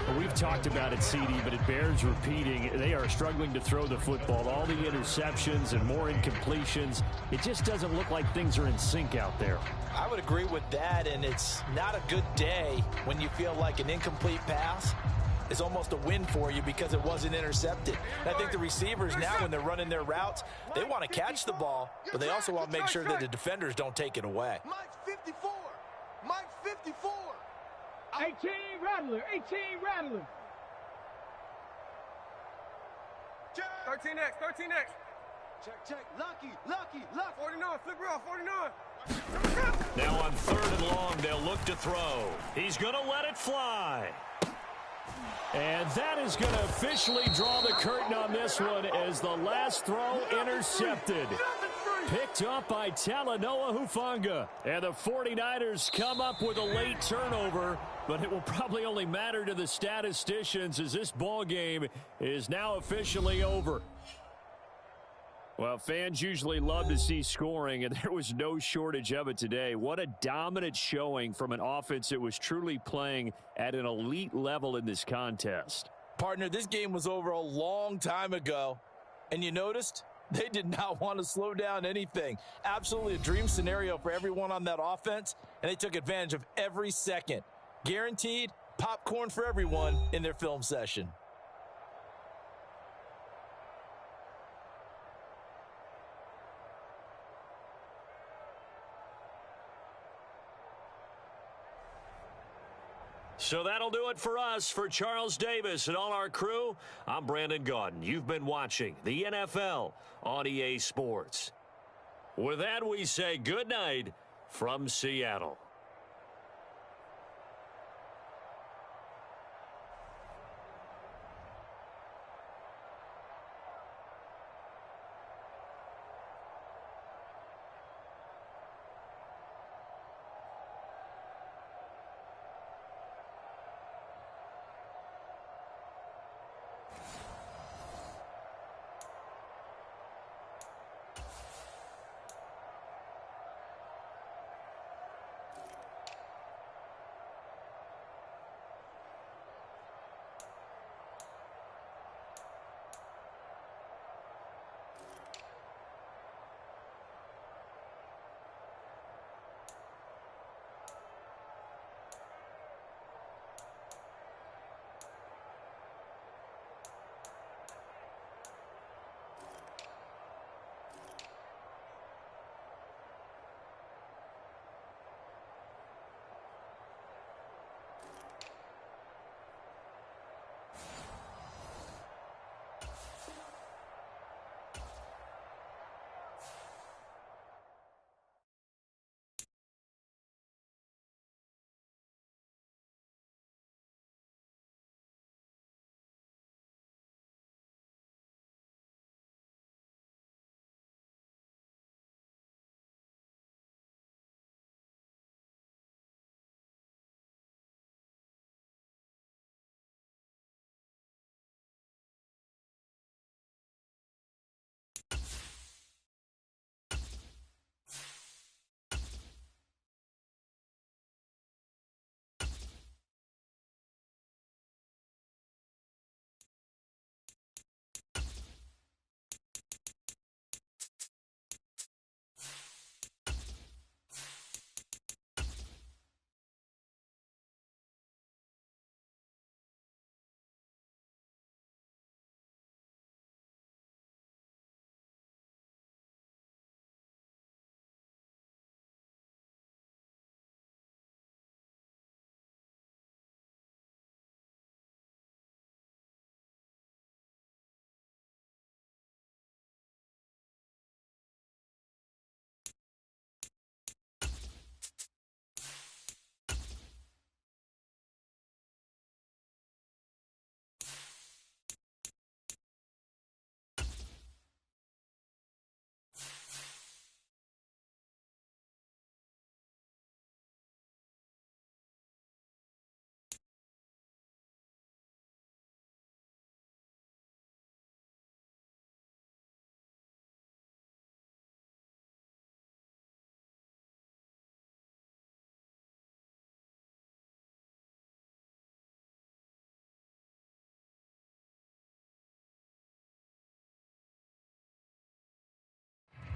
Well, we've talked about it, CD, but it bears repeating. They are struggling to throw the football. All the interceptions and more incompletions. It just doesn't look like things are in sync out there.
I would agree with that, and it's not a good day when you feel like an incomplete pass is almost a win for you because it wasn't intercepted. And I think the receivers now, when they're running their routes, they want to catch the ball, but they also want to make sure that the defenders don't take it away.
Mike's 54. Mike's 54.
18 Rattler. 18 Rattler. 13X. 13X.
Check. Lucky.
49. Flip route. 49.
Now on 3rd and long, they'll look to throw. He's going to let it fly.
And that is going to officially draw the curtain on this one as the last throw intercepted. Picked up by Talanoa Hufanga. And the 49ers come up with a late turnover, but it will probably only matter to the statisticians as this ball game is now officially over. Well, fans usually love to see scoring, and there was no shortage of it today. What a dominant showing from an offense that was truly playing at an elite level in this contest.
Partner, this game was over a long time ago, and you noticed they did not want to slow down anything. Absolutely a dream scenario for everyone on that offense, and they took advantage of every second. Guaranteed popcorn for everyone in their film session.
So that'll do it for us. For Charles Davis and all our crew, I'm Brandon Gaudin. You've been watching the NFL on EA Sports. With that, we say good night from Seattle.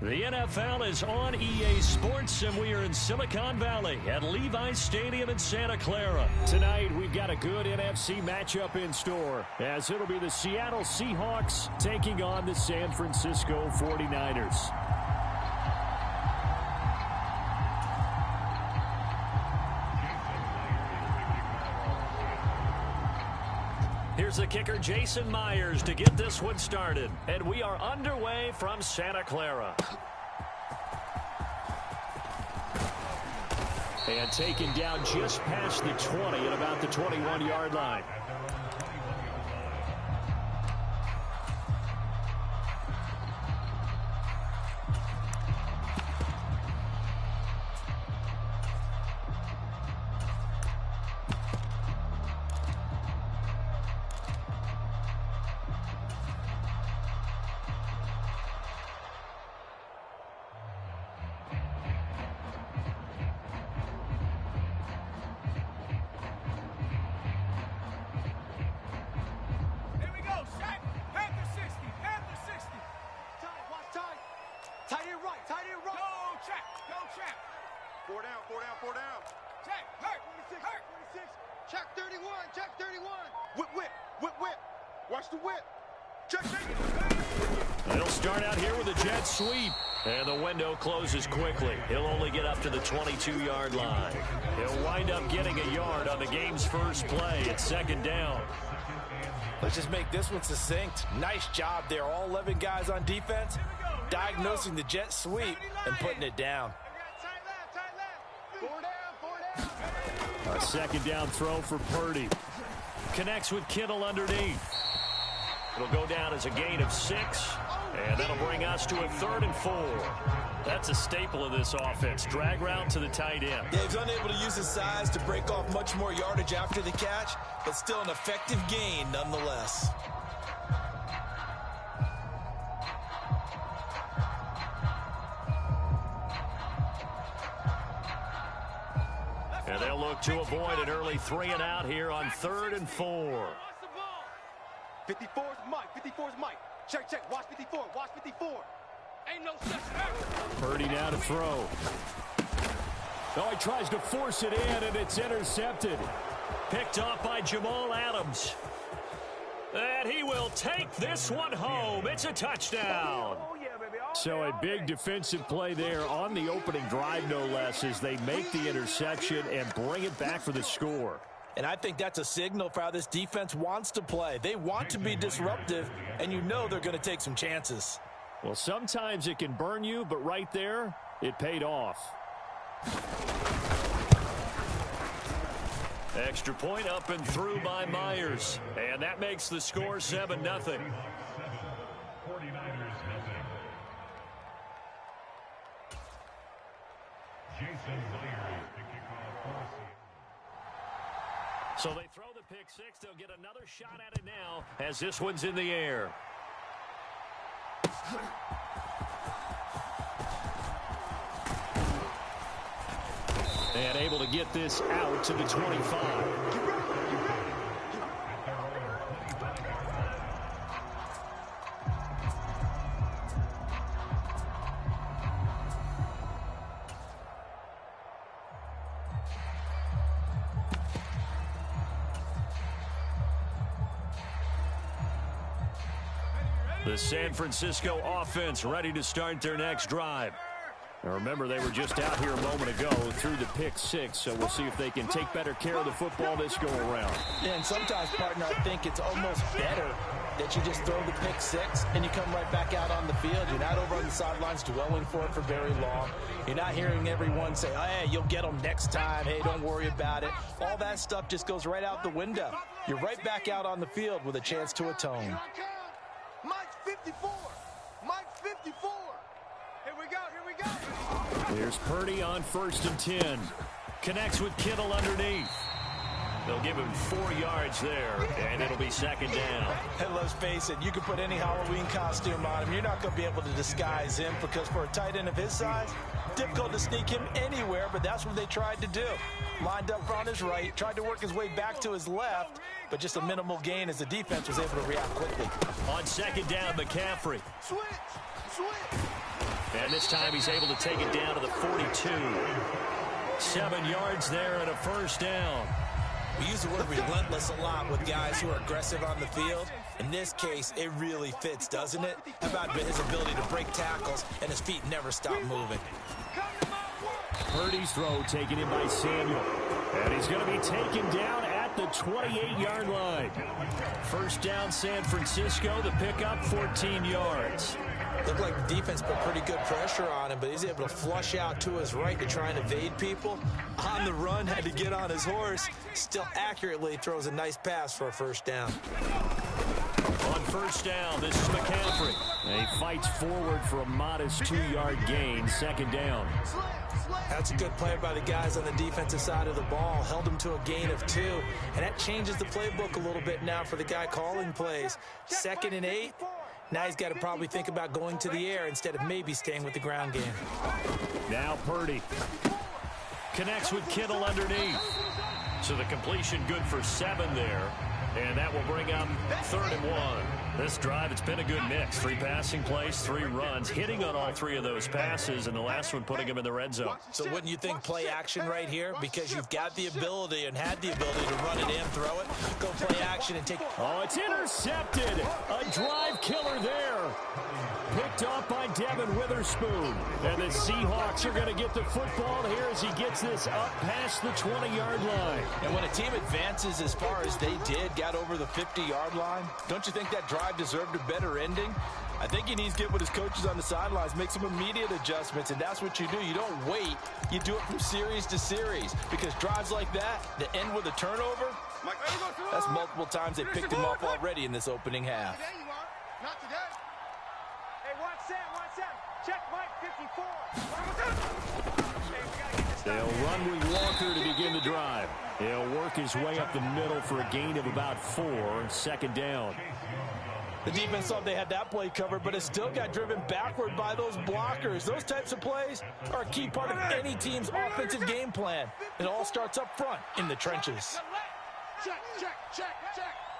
The NFL is on EA Sports, and we are in Silicon Valley at Levi's Stadium in Santa Clara.
Tonight, we've got a good NFC matchup in store, as it'll be the Seattle Seahawks taking on the San Francisco 49ers.
Here's the kicker, Jason Myers, to get this one started. And we are underway from Santa Clara.
And taken down just past the 20 at about the 21-yard line.
Four down.
Check, hurt. 26. Check 31. Check 31. Whip. Watch the whip. Check.
They'll start out here with a jet sweep. And the window closes quickly. He'll only get up to the 22-yard line. He'll wind up getting a yard on the game's first play. It's second down.
Let's just make this one succinct. Nice job there. All 11 guys on defense diagnosing the jet sweep and putting it down.
A second down throw for Purdy.
Connects with Kittle underneath. It'll go down as a gain of 6. And that'll bring us to a 3rd and 4. That's a staple of this offense. Drag route to the tight end.
Yeah, he's unable to use his size to break off much more yardage after the catch, but still an effective gain nonetheless.
And they'll look to avoid an early 3 and out here on 3rd and 4.
54's Mike. Check. Watch 54. Ain't no such thing.
Purdy now to throw. Oh, he tries to force it in, and it's intercepted.
Picked off by Jamal Adams. And he will take this one home. It's a touchdown.
So a big defensive play there on the opening drive, no less, as they make the interception and bring it back for the score.
And I think that's a signal for how this defense wants to play. They want to be disruptive, and you know they're going to take some chances.
Well, sometimes it can burn you, but right there, it paid off.
Extra point up and through by Myers. And that makes the score 7-0. So they throw the pick 6. They'll get another shot at it now as this one's in the air.
And able to get this out to the 25.
The San Francisco offense ready to start their next drive.
Now remember, they were just out here a moment ago through the pick 6, so we'll see if they can take better care of the football this go-around.
And sometimes, partner, I think it's almost better that you just throw the pick 6 and you come right back out on the field. You're not over on the sidelines dwelling for it for very long. You're not hearing everyone say, hey, you'll get them next time. Hey, don't worry about it. All that stuff just goes right out the window. You're right back out on the field with a chance to atone.
Mike's 54. Mike's 54. Here we go.
Here's Purdy on 1st and 10.
Connects with Kittle underneath. They'll give him 4 yards there, and it'll be second down.
And let's face it, you can put any Halloween costume on him. You're not going to be able to disguise him because for a tight end of his size, difficult to sneak him anywhere, but that's what they tried to do. Lined up on his right, tried to work his way back to his left, but just a minimal gain as the defense was able to react quickly.
On second down, McCaffrey.
Switch.
And this time he's able to take it down to the 42. 7 yards there and a first down.
We use the word relentless a lot with guys who are aggressive on the field. In this case, it really fits, doesn't it? How about his ability to break tackles and his feet never stop moving?
Purdy's throw taken in by Samuel. And he's going to be taken down at the 28-yard line. First down, San Francisco. The pickup, 14 yards.
Looked like the defense put pretty good pressure on him, but he's able to flush out to his right to try and evade people. On the run, had to get on his horse. Still accurately throws a nice pass for a first down.
On first down, this is McCaffrey. And he fights forward for a modest 2-yard gain, second down.
That's a good play by the guys on the defensive side of the ball. Held him to a gain of 2. And that changes the playbook a little bit now for the guy calling plays. 2nd and 8. Now he's got to probably think about going to the air instead of maybe staying with the ground game.
Now Purdy connects with Kittle underneath. So the completion good for 7 there. And that will bring up 3rd and 1. This drive, it's been a good mix. 3 passing plays, 3 runs, hitting on all 3 of those passes, and the last one putting him in the red zone.
So wouldn't you think play action right here? Because you've got the ability and had the ability to run it in, throw it, go play action and take...
Oh, it's intercepted. A drive killer there. Picked off by Devin Witherspoon. And the Seahawks are going to get the football here as he gets this up past the 20-yard line.
And when a team advances as far as they did, got over the 50-yard line, don't you think that drive deserved a better ending? I think he needs to get with his coaches on the sidelines, make some immediate adjustments, and that's what you do. You don't wait. You do it from series to series, because drives like that end with a turnover, that's multiple times they picked him off already in this opening half.
Today you are. Not today. Hey, 1-7. Check Mike 54.
They'll run with Walker to begin the drive. He'll work his way up the middle for a gain of about 4, second down.
The defense thought they had that play covered, but it still got driven backward by those blockers. Those types of plays are a key part of any team's offensive game plan. It all starts up front in the trenches.
Check.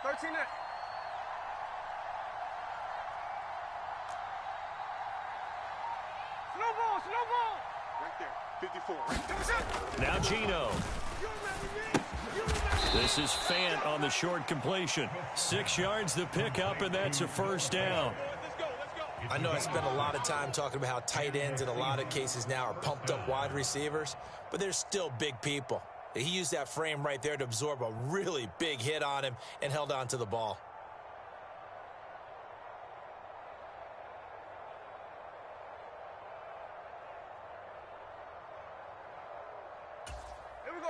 13 net. Snowball. Right there. 54.
Now Gino. This is Fant on the short completion. 6 yards the pickup, and that's a first down.
I know I spent a lot of time talking about how tight ends in a lot of cases now are pumped up wide receivers, but they're still big people. He used that frame right there to absorb a really big hit on him and held on to the ball.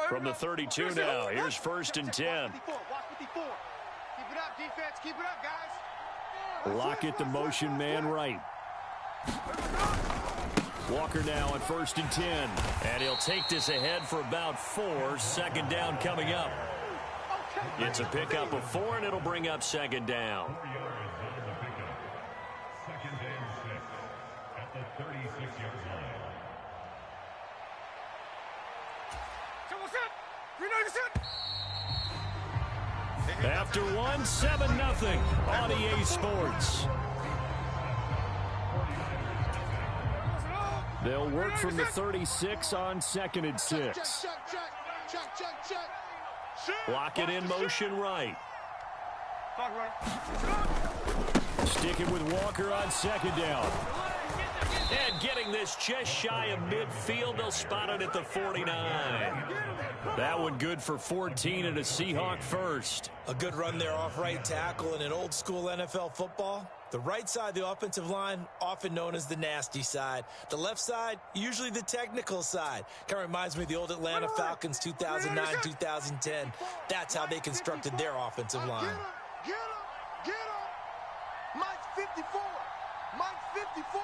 From the 32 now, here's 1st and 10.
Watch 54. Keep it up, defense. Keep it up, guys.
Lockett, the motion man right. Walker now on 1st and 10. And he'll take this ahead for about 4. Second down coming up. It's a pickup of 4, and it'll bring up second down. After 1, 7-0 on EA Sports. They'll work from the 36 on 2nd and 6. Lockett in motion right. Sticking with Walker on 2nd down. And getting this just shy of midfield, they'll spot it at the 49. That one good for 14 and a Seahawk first.
A good run there off right tackle. In an old school NFL football, the right side of the offensive line, often known as the nasty side. The left side, usually the technical side. Kind of reminds me of the old Atlanta Falcons 2009, 2010. That's how they constructed their offensive line.
Get him. Mike 54. Mike 54.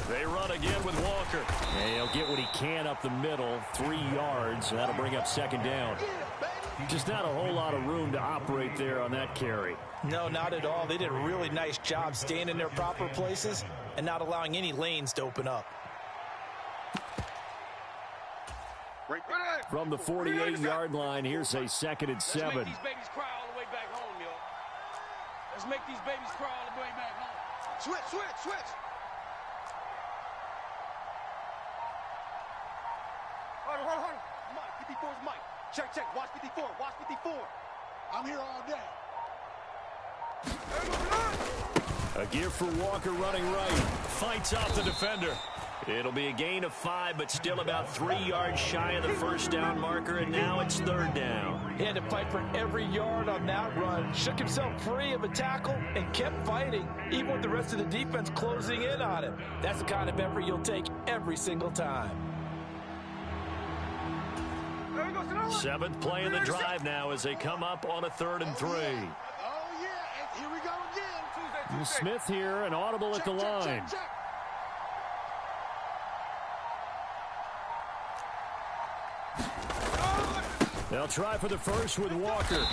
They run again with Walker. And he'll get what he can up the middle, 3 yards. That'll bring up second down. Just not a whole lot of room to operate there on that carry.
No, not at all. They did a really nice job staying in their proper places and not allowing any lanes to open up.
From the 48-yard line, here's a 2nd and 7.
Let's make these babies cry all the way back home, yo. Let's make these babies cry all the way back home.
Switch. Check, check. Watch 54. Watch 54. I'm here all day.
A give for Walker running right. Fights off the defender. It'll be a gain of 5, but still about 3 yards shy of the first down marker, and now it's 3rd down.
He had to fight for every yard on that run. Shook himself free of a tackle and kept fighting, even with the rest of the defense closing in on him. That's the kind of effort you'll take every single time.
7th play in the drive now as they come up on a 3rd and 3.
Oh, yeah. And here we go again.
Smith here, an audible at the line.
Check.
They'll try for the first with Walker.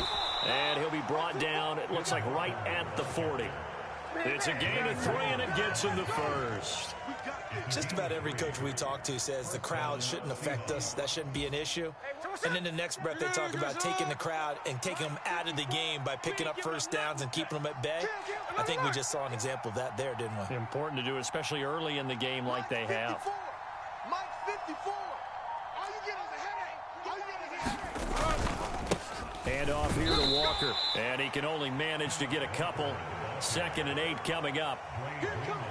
And he'll be brought down, it looks like right at the 40. It's a gain of 3, and it gets him the first.
Just about every coach we talk to says the crowd shouldn't affect us. That shouldn't be an issue. And in the next breath, they talk about taking the crowd and taking them out of the game by picking up first downs and keeping them at bay. I think we just saw an example of that there, didn't we?
Important to do, especially early in the game like they have.
Mike 54. All you get is a headache. All you get is a headache.
Hand off here to Walker. And he can only manage to get a couple. 2nd and 8 coming up.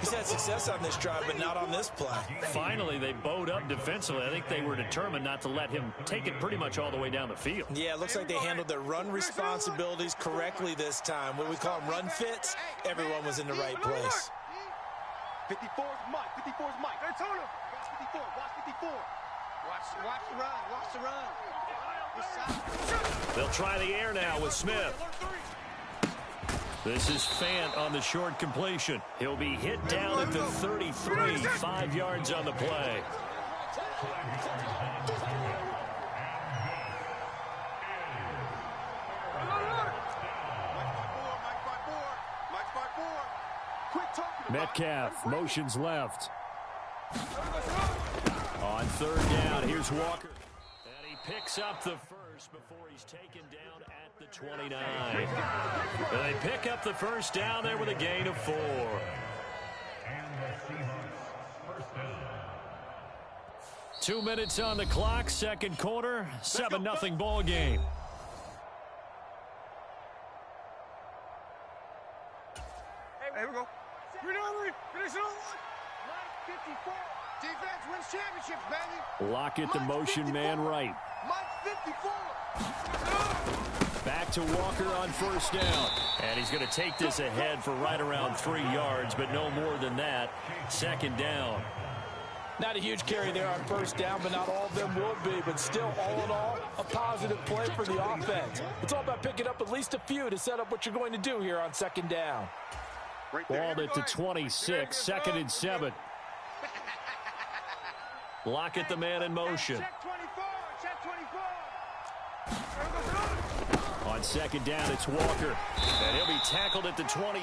He's had success on this drive, but not on this play.
Finally, they bowed up defensively. I think they were determined not to let him take it pretty much all the way down the field.
Yeah, it looks like they handled their run responsibilities correctly this time. What we call them run fits, everyone was in the right place.
54's Mike. 54's Mike. Watch 54. Watch 54. Watch the run. Watch the run.
They'll try the air now with Smith. This is Fant on the short completion. He'll be hit down at the 33, 5 yards on the play. Metcalf motions left. On 3rd down, here's Walker. And he picks up the first before he's taken down at the 29. And they pick up the first down there with a gain of 4. 2 minutes on the clock, 2nd quarter, 7-0 ball game.
Hey, we go. Finish it on.
54. Defense wins championships, baby.
Lockett, the motion man right.
Mike 54.
Back to Walker on 1st down. And he's going to take this ahead for right around 3 yards, but no more than that. 2nd down.
Not a huge carry there on 1st down, but not all of them will be. But still, all in all, a positive play for the offense. It's all about picking up at least a few to set up what you're going to do here on 2nd down.
Balled at the 26, 2nd and 7. Lockett, the man in motion.
Check 24. Check 24.
On 2nd down, it's Walker. And he'll be tackled at the 23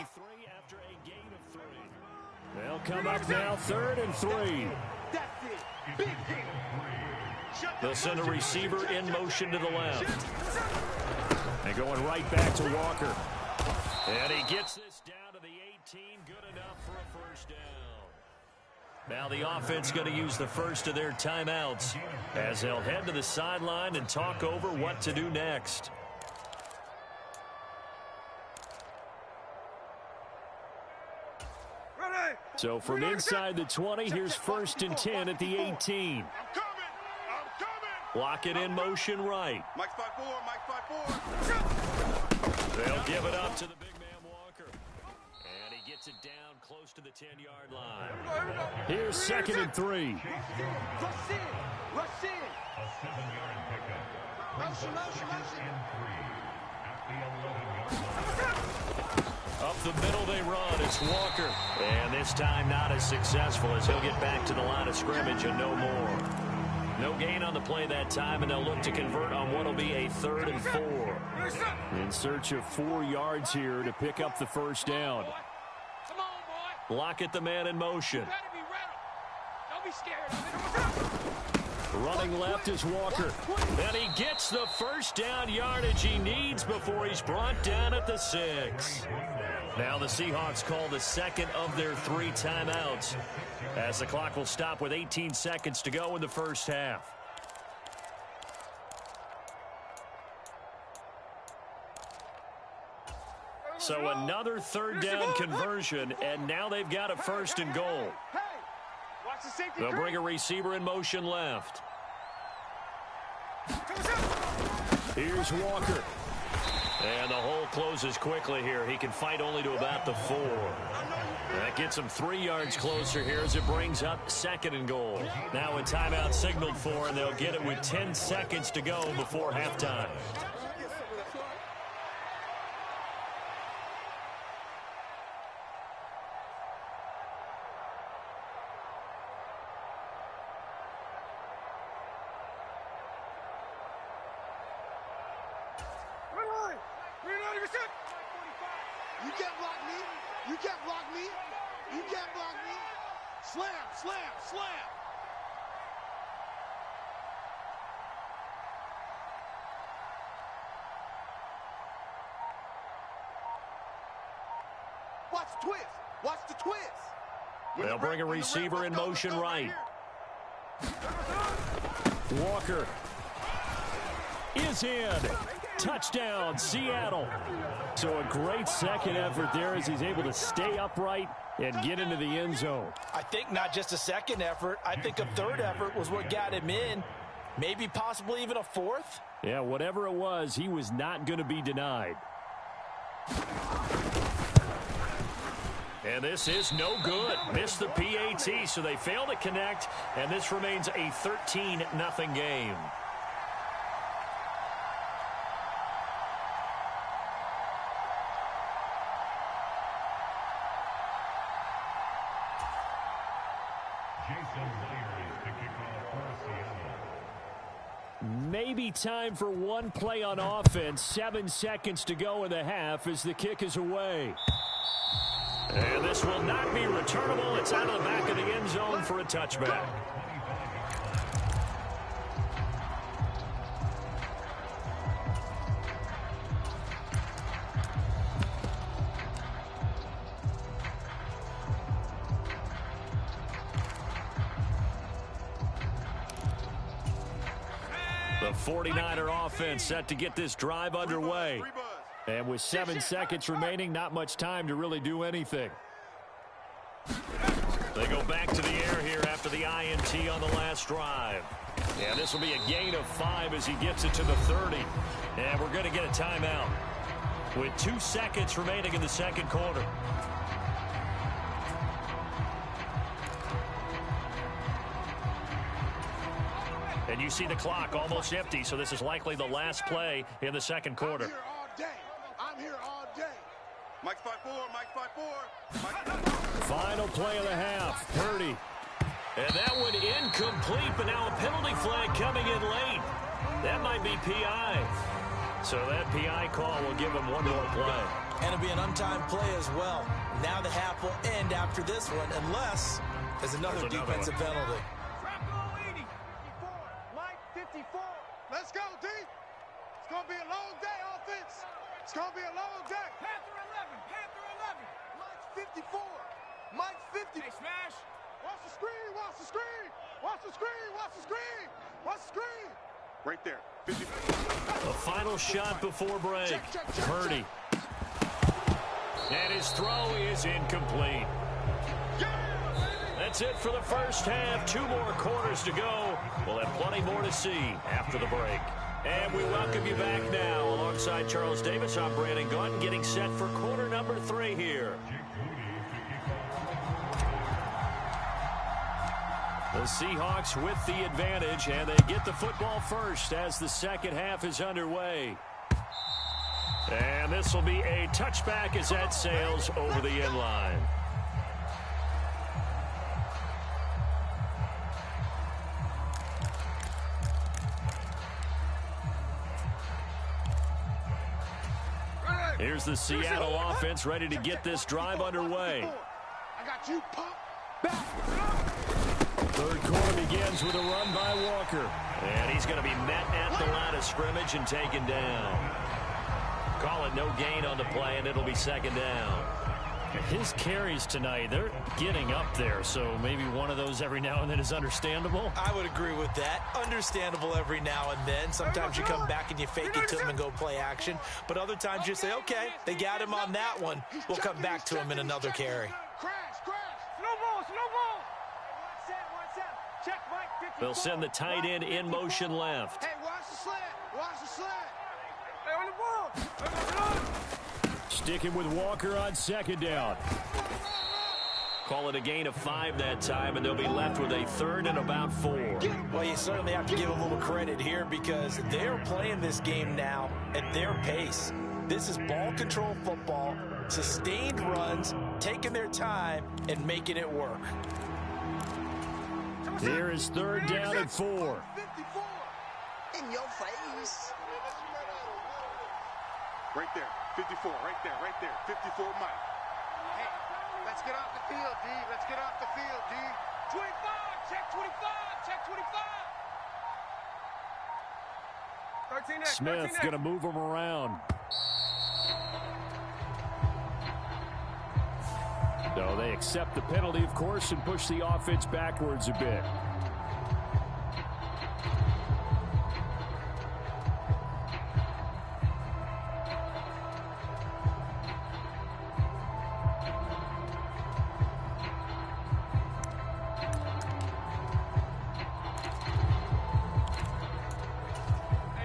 after a gain of 3. They'll come up now, 3rd and 3.
That's it. Big hit.
They'll send a receiver in motion to the left. And going right back to Walker. And he gets this down to the 18. Good enough for a first down. Now the offense going to use the first of their timeouts as they'll head to the sideline and talk over what to do next. So from inside the 20, here's 1st and 10 at the 18.
I'm coming.
Lockett in motion right.
Mike's 5-4. Mike's 5-4.
They'll give it up to the big man Walker. And he gets it down close to the 10-yard line. Here's 2nd and 3.
Rush in. Rush in. Motion, motion, motion.
Up the middle they run. It's Walker. And this time not as successful as he'll get back to the line of scrimmage and no more. No gain on the play that time, and they'll look to convert on what will be a 3rd and 4. In search of 4 yards here to pick up the first down.
Come on, boy.
Lockett, the man in motion.
You better be ready. Don't be scared.
Running left is Walker. And he gets the first down yardage he needs before he's brought down at the 6. Now the Seahawks call the 2nd of their 3 timeouts as the clock will stop with 18 seconds to go in the first half.
So another third down conversion, and now they've got a 1st and goal. They'll bring a receiver in motion left. Here's Walker. And the hole closes quickly here. He can fight only to about the 4. That gets him 3 yards closer here as it brings up 2nd and goal. Now a timeout signaled for, and they'll get it with 10 seconds to go before halftime.
You can't block me. You can't block me. You can't block me. Slam, slam, slam. Watch the twist. Watch the twist.
They'll bring a receiver in motion right. Walker is in. Touchdown, Seattle. So a great second effort there as he's able to stay upright and get into the end zone.
I think not just a second effort. I think a third effort was what got him in. Maybe possibly even a 4th.
Yeah, whatever it was, he was not going to be denied. And this is no good. Missed the PAT, so they fail to connect, and this remains a 13-0 game. Maybe time for one play on offense. 7 seconds to go in the half as the kick is away. And this will not be returnable. It's out of the back of the end zone for a touchback. The 49er offense set to get this drive underway. And with 7 seconds remaining, not much time to really do anything. They go back to the air here after the INT on the last drive. And this will be a gain of 5 as he gets it to the 30. And we're going to get a timeout with 2 seconds remaining in the second quarter. And you see the clock almost empty, so this is likely the last play in the second quarter.
I'm here all day. I'm here all day.
Mike's 5-4. Mike's 5-4.
Final play of the half. Purdy. And that one incomplete, but now a penalty flag coming in late. That might be PI. So that PI call will give him one more play.
And it'll be an untimed play as well. Now the half will end after this one, unless there's another defensive penalty.
Let's go, D. It's going to be a long day, offense. It's going to be a long day. Panther 11. Panther 11. Mike's 54. Mike's 50. Hey, smash. Watch the screen. Watch the screen. Watch the screen. Watch the screen. Watch the screen.
Right there. 50.
A final shot before break. Purdy. And his throw is incomplete. That's it for the first half. 2 more quarters to go. We'll have plenty more to see after the break. And we welcome you back now. Alongside Charles Davis, I'm Brandon Gaunton, getting set for quarter number 3 here. The Seahawks with the advantage, and they get the football first as the second half is underway. And this will be a touchback as that sails over the end line. Here's the Seattle offense ready to get this drive underway.
I got you, pump. Back.
Third quarter begins with a run by Walker. And he's going to be met at the line of scrimmage and taken down. Call it no gain on the play, and it'll be second down. His carries tonight, they're getting up there, so maybe one of those every now and then is understandable.
I would agree with that. Understandable every now and then. Sometimes you come back and you fake it to him and go play action. But other times you say, okay, they got him on that one. We'll come back to him in another carry.
They'll send the tight end in motion left.
Hey, watch the slant. Watch the slant.
Hey, on the ball.
Sticking with Walker on second down. Call it a gain of 5 that time, and they'll be left with a 3rd and about 4.
Well, you certainly have to give them a little credit here because they're playing this game now at their pace. This is ball control football, sustained runs, taking their time, and making it work.
Here is 3rd down and 4.
54. In your face.
Right there. 54. Right there. Right there. 54, Mike.
Hey, let's get off the field, D. Let's get off the field, D. 25. Check 25. Check 25.
13 next.
Smith going to move him around. So they accept the penalty, of course, and push the offense backwards a bit.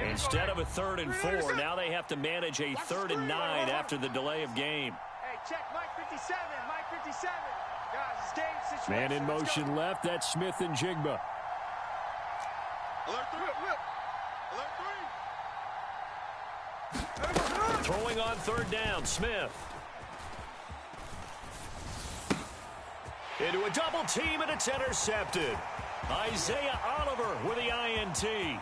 Instead of a 3rd and 4, now they have to manage a 3rd and 9 after the delay of game.
Hey, check Mike 57. Mike 57. Guys, it's game situation.
Man in motion left. That's Smith and Jigba.
Alert 3. Whip. Alert 3.
Throwing on 3rd down, Smith. Into a double team, and it's intercepted. Isaiah Oliver with the INT.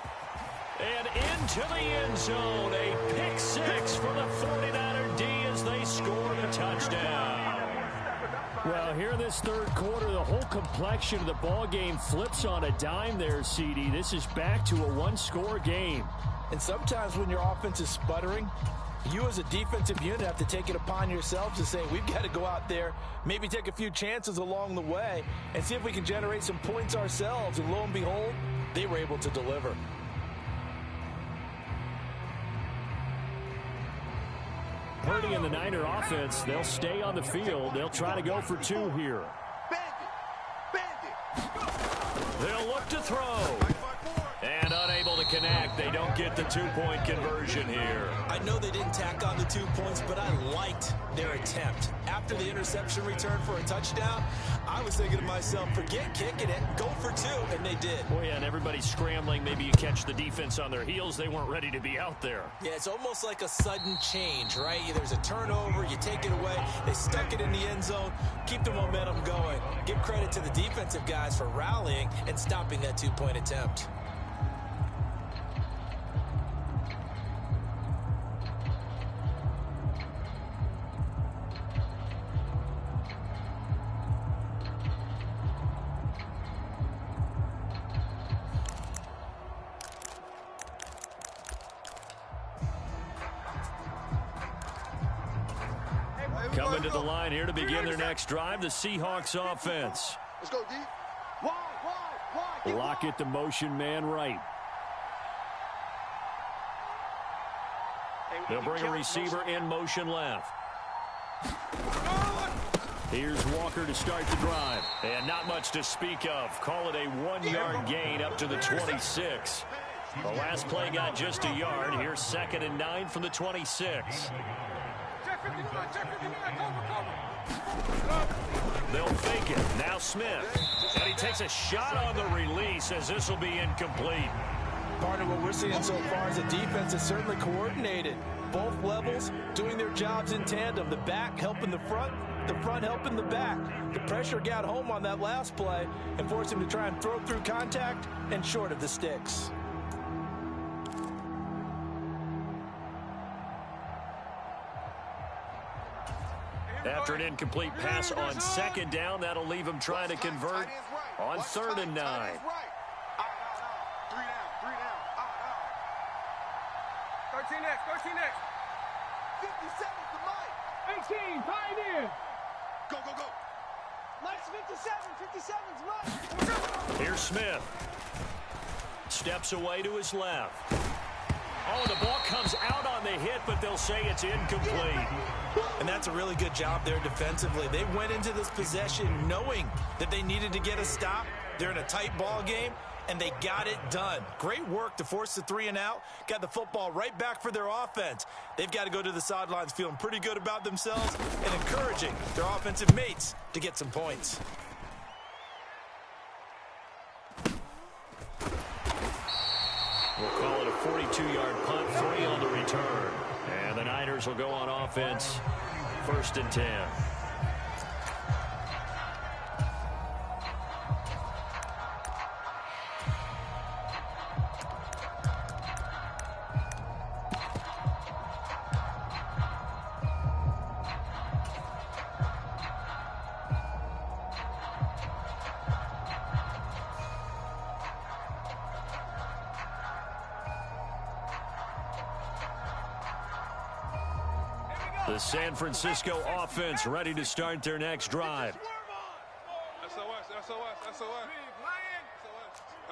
And into the end zone, a pick 6 for the 49er D as they score the touchdown. Well, here this 3rd quarter, the whole complexion of the ball game flips on a dime there, CD. This is back to a one-score game.
And sometimes when your offense is sputtering, you as a defensive unit have to take it upon yourselves to say, we've got to go out there, maybe take a few chances along the way, and see if we can generate some points ourselves. And lo and behold, they were able to deliver.
Purdy and the Niner offense, they'll stay on the field. They'll try to go for 2 here. They'll look to throw. And unable to connect. They don't get the 2-point conversion here.
I know they didn't tack on the 2 points, but I liked their attempt. After the interception return for a touchdown, I was thinking to myself, forget kicking it, go for 2, and they did.
Oh, yeah, and everybody's scrambling. Maybe you catch the defense on their heels. They weren't ready to be out there.
Yeah, it's almost like a sudden change, right? There's a turnover, you take it away, they stuck it in the end zone, keep the momentum going. Give credit to the defensive guys for rallying and stopping that 2-point attempt.
Coming to the line here to begin their next drive, the Seahawks offense.
Let's go, D. Wide.
Lockett the motion man right. They'll bring a receiver in motion left. Here's Walker to start the drive. And not much to speak of. Call it a 1-yard gain up to the 26. The last play got just a yard. Here's 2nd and 9 from the 26. They'll fake it. Now Smith. And he takes a shot on the release as this will be incomplete.
Part of what we're seeing so far is the defense is certainly coordinated. Both levels doing their jobs in tandem. The back helping the front helping the back. The pressure got home on that last play and forced him to try and throw through contact and short of the sticks.
After an incomplete pass on 2nd down, that'll leave him trying to convert on 3rd and 9.
3 down. 13 next. 57 to Mike.
18, tight end.
Go, go, go.
Mike's 57. 57's Mike.
Here's Smith. Steps away to his left. Oh, the ball comes out on the hit, but they'll say it's incomplete.
And that's a really good job there defensively. They went into this possession knowing that they needed to get a stop. They're in a tight ball game, and they got it done. Great work to force the 3 and out. Got the football right back for their offense. They've got to go to the sidelines feeling pretty good about themselves and encouraging their offensive mates to get some points.
We'll call it a 42-yard punt, 3 on the return. And the Niners will go on offense, 1st and 10. The San Francisco offense ready to start their next drive.
SOS, SOS, SOS.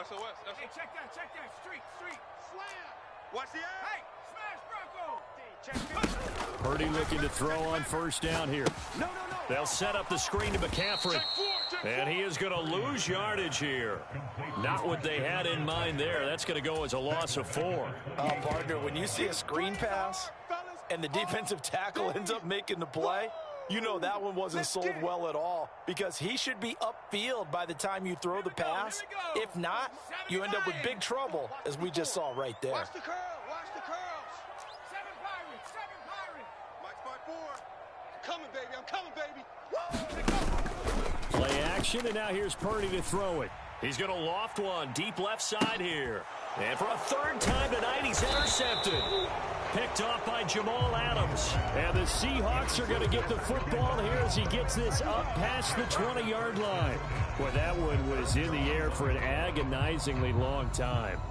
SOS.
Hey, check that. Street.
Slam.
Watch the ass.
Hey, smash Bronco.
Purdy looking to throw on 1st down here.
No.
They'll set up the screen to McCaffrey. And he is going to lose yardage here. Not what they had in mind there. That's going to go as a loss of 4.
Partner, when you see a screen pass and the defensive tackle ends up making the play, you know that one wasn't sold well at all, because he should be upfield by the time you throw the pass. If not, you end up with big trouble, as we just saw right there.
Watch the curl.
7 Pirates.
I'm coming, baby. Woo!
Play action, and now here's Purdy to throw it. He's going to loft one deep left side here. And for a 3rd time tonight, he's intercepted. Picked off by Jamal Adams. And the Seahawks are going to get the football here as he gets this up past the 20-yard line. Boy, that one was in the air for an agonizingly long time.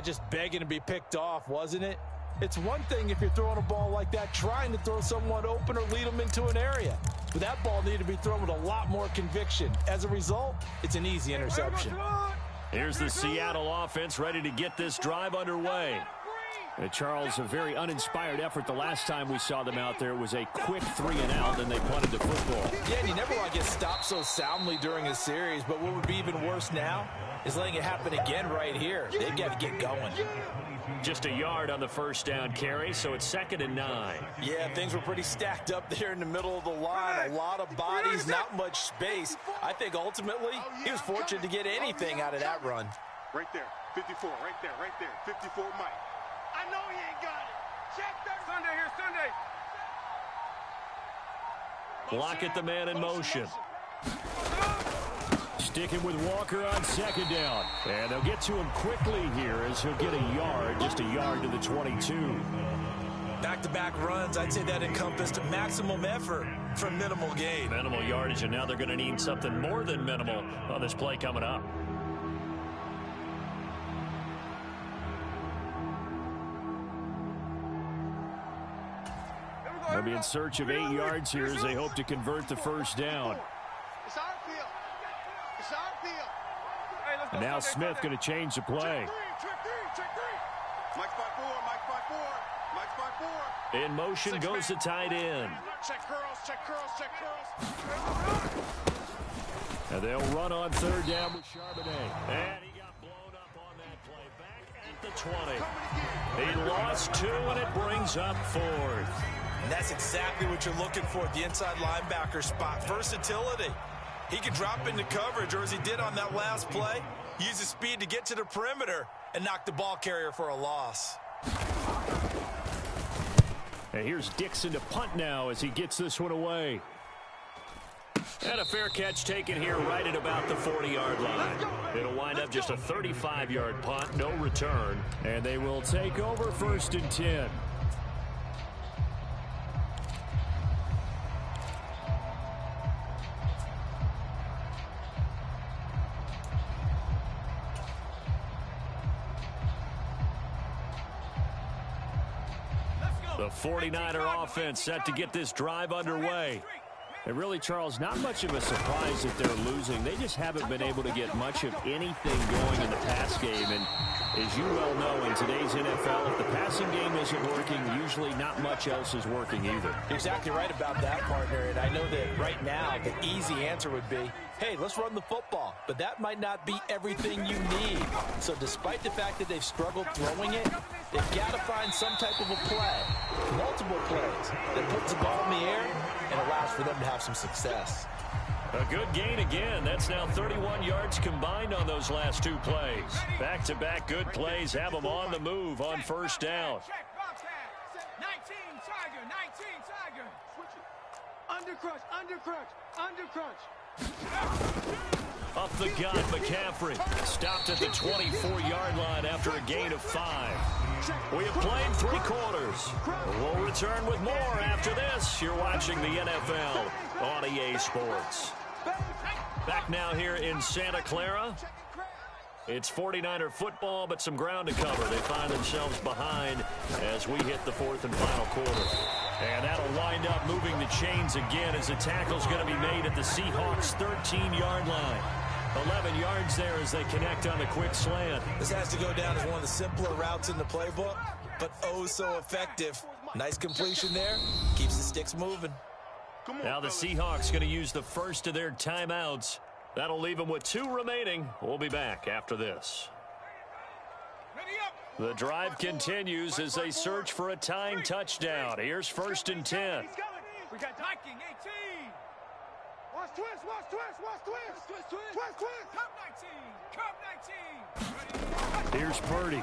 Just begging to be picked off, wasn't it? It's one thing if you're throwing a ball like that, trying to throw someone open or lead them into an area. But that ball needed to be thrown with a lot more conviction. As a result, it's an easy interception.
Here's the Seattle offense ready to get this drive underway. Charles, a very uninspired effort the last time we saw them out there. It was a quick 3 and out, and they punted the football.
Yeah, and you never want to get stopped so soundly during a series, but what would be even worse now is letting it happen again right here. They've got to get going.
Just a yard on the 1st down carry, so it's 2nd and 9.
Yeah, things were pretty stacked up there in the middle of the line. A lot of bodies, not much space. I think ultimately he was fortunate to get anything out of that run.
Right there. 54. Right there. 54 Mike.
I know he ain't got it. Check that.
Sunday here, Sunday.
Block at the man in motion. Sticking with Walker on 2nd down. And they'll get to him quickly here as he'll get a yard, just a yard to the 22.
Back-to-back runs, I'd say that encompassed maximum effort for minimal gain.
Minimal yardage, and now they're going to need something more than minimal on this play coming up. They'll be in search of 8 yards here as they hope to convert the 1st down.
It's our field.
And now Smith going to change the play.
Check three.
Mike's by 4.
In motion goes the tight end.
Check curls.
And they'll run on 3rd down with Charbonnet. And he got blown up on that play. Back at the 20. He lost 2, and it brings up 4th.
And that's exactly what you're looking for at the inside linebacker spot. Versatility. He can drop into coverage, or as he did on that last play, use his speed to get to the perimeter and knock the ball carrier for a loss.
And here's Dixon to punt now as he gets this one away. And a fair catch taken here right at about the 40-yard line. It'll wind up just a 35-yard punt, no return. And they will take over 1st and 10. The 49er offense set to get this drive underway. And really, Charles, not much of a surprise that they're losing. They just haven't been able to get much of anything going in the pass game. And as you well know, in today's NFL, if the passing game isn't working, usually not much else is working either.
You're exactly right about that, partner. And I know that right now the easy answer would be, hey, let's run the football. But that might not be everything you need. So despite the fact that they've struggled throwing it, they've got to find some type of a play, multiple plays, that puts the ball in the air and allows for them to have some success.
A good gain again. That's now 31 yards combined on those last two plays. Back-to-back good plays have them on the move on first down.
19 Tiger, 19 Tiger. Undercrush, undercrunch, undercrunch.
Up the gut, McCaffrey. Stopped at the 24-yard line after a gain of 5. We have played 3 quarters. We'll return with more after this. You're watching the NFL on EA Sports. Back now here in Santa Clara. It's 49er football, but some ground to cover. They find themselves behind as we hit the 4th and final quarter. And that'll wind up moving the chains again as the tackle's going to be made at the Seahawks' 13-yard line. 11 yards there as they connect on the quick slant.
This has to go down as one of the simpler routes in the playbook, but oh so effective. Nice completion there. Keeps the sticks moving.
Now the Seahawks going to use the first of their timeouts. That'll leave them with 2 remaining. We'll be back after this. The drive continues as they search for a tying touchdown. Here's 1st and 10.
We got Viking 18. Watch twist, watch twist, watch twist. Twist, twist. Cup 19, Cup 19.
Here's Purdy.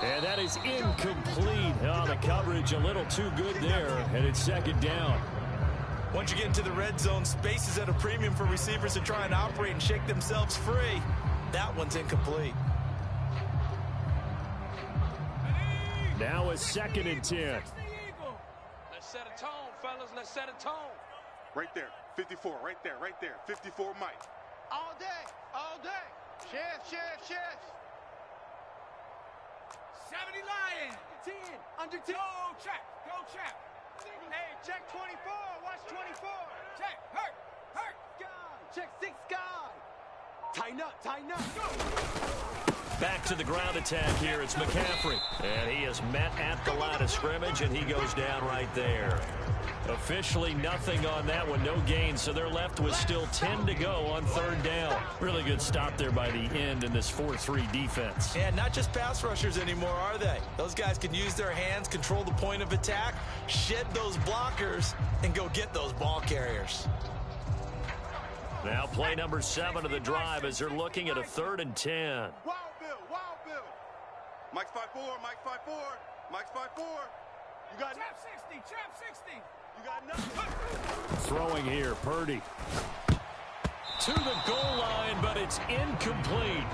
And that is incomplete. Oh, the coverage a little too good there, and it's 2nd down.
Once you get into the red zone, space is at a premium for receivers to try and operate and shake themselves free. That one's incomplete.
Now it's 2nd and 10.
Let's set a tone, fellas. Let's set a tone.
Right there. 54. Right there. Right there. 54 Mike.
All day. All day. Chef. 70 Lion. 10. Under 10. Go check. Go check. Hey, check 24. Watch 24. Check. Hurt. Guy. Check 6 guy. Tighten up. Go.
Back to the ground attack here. It's McCaffrey. And he is met at the line of scrimmage, and he goes down right there. Officially nothing on that one. No gain, so they're left with still 10 to go on 3rd down. Really good stop there by the end in this 4-3 defense.
And not just pass rushers anymore, are they? Those guys can use their hands, control the point of attack, shed those blockers, and go get those ball carriers.
Now play number 7 of the drive as they're looking at a 3rd and 10.
Wild Bill. Mike's 5'4", Mike's 5'4", Mike's 5'4". You got
Trap 60. You got nothing.
Throwing here, Purdy. To the goal line, but it's incomplete.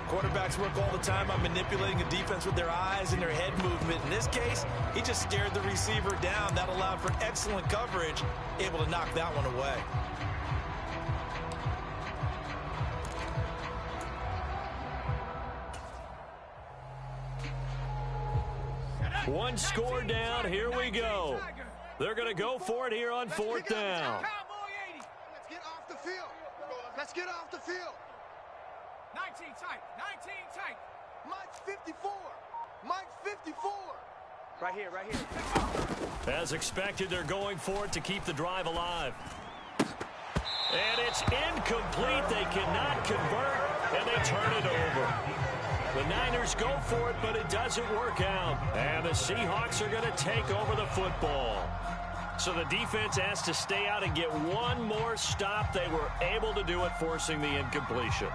Quarterbacks work all the time on manipulating a defense with their eyes and their head movement. In this case, he just stared the receiver down. That allowed for excellent coverage, able to knock that one away.
One score down. Here we go. They're going to go for it here on 4th down.
Let's get off the field. Let's get off the field. 19 tight. Mike's 54. Mike's 54. Right here.
As expected, they're going for it to keep the drive alive. And it's incomplete. They cannot convert, and they turn it over. The Niners go for it, but it doesn't work out. And the Seahawks are going to take over the football. So the defense has to stay out and get one more stop. They were able to do it, forcing the incompletion.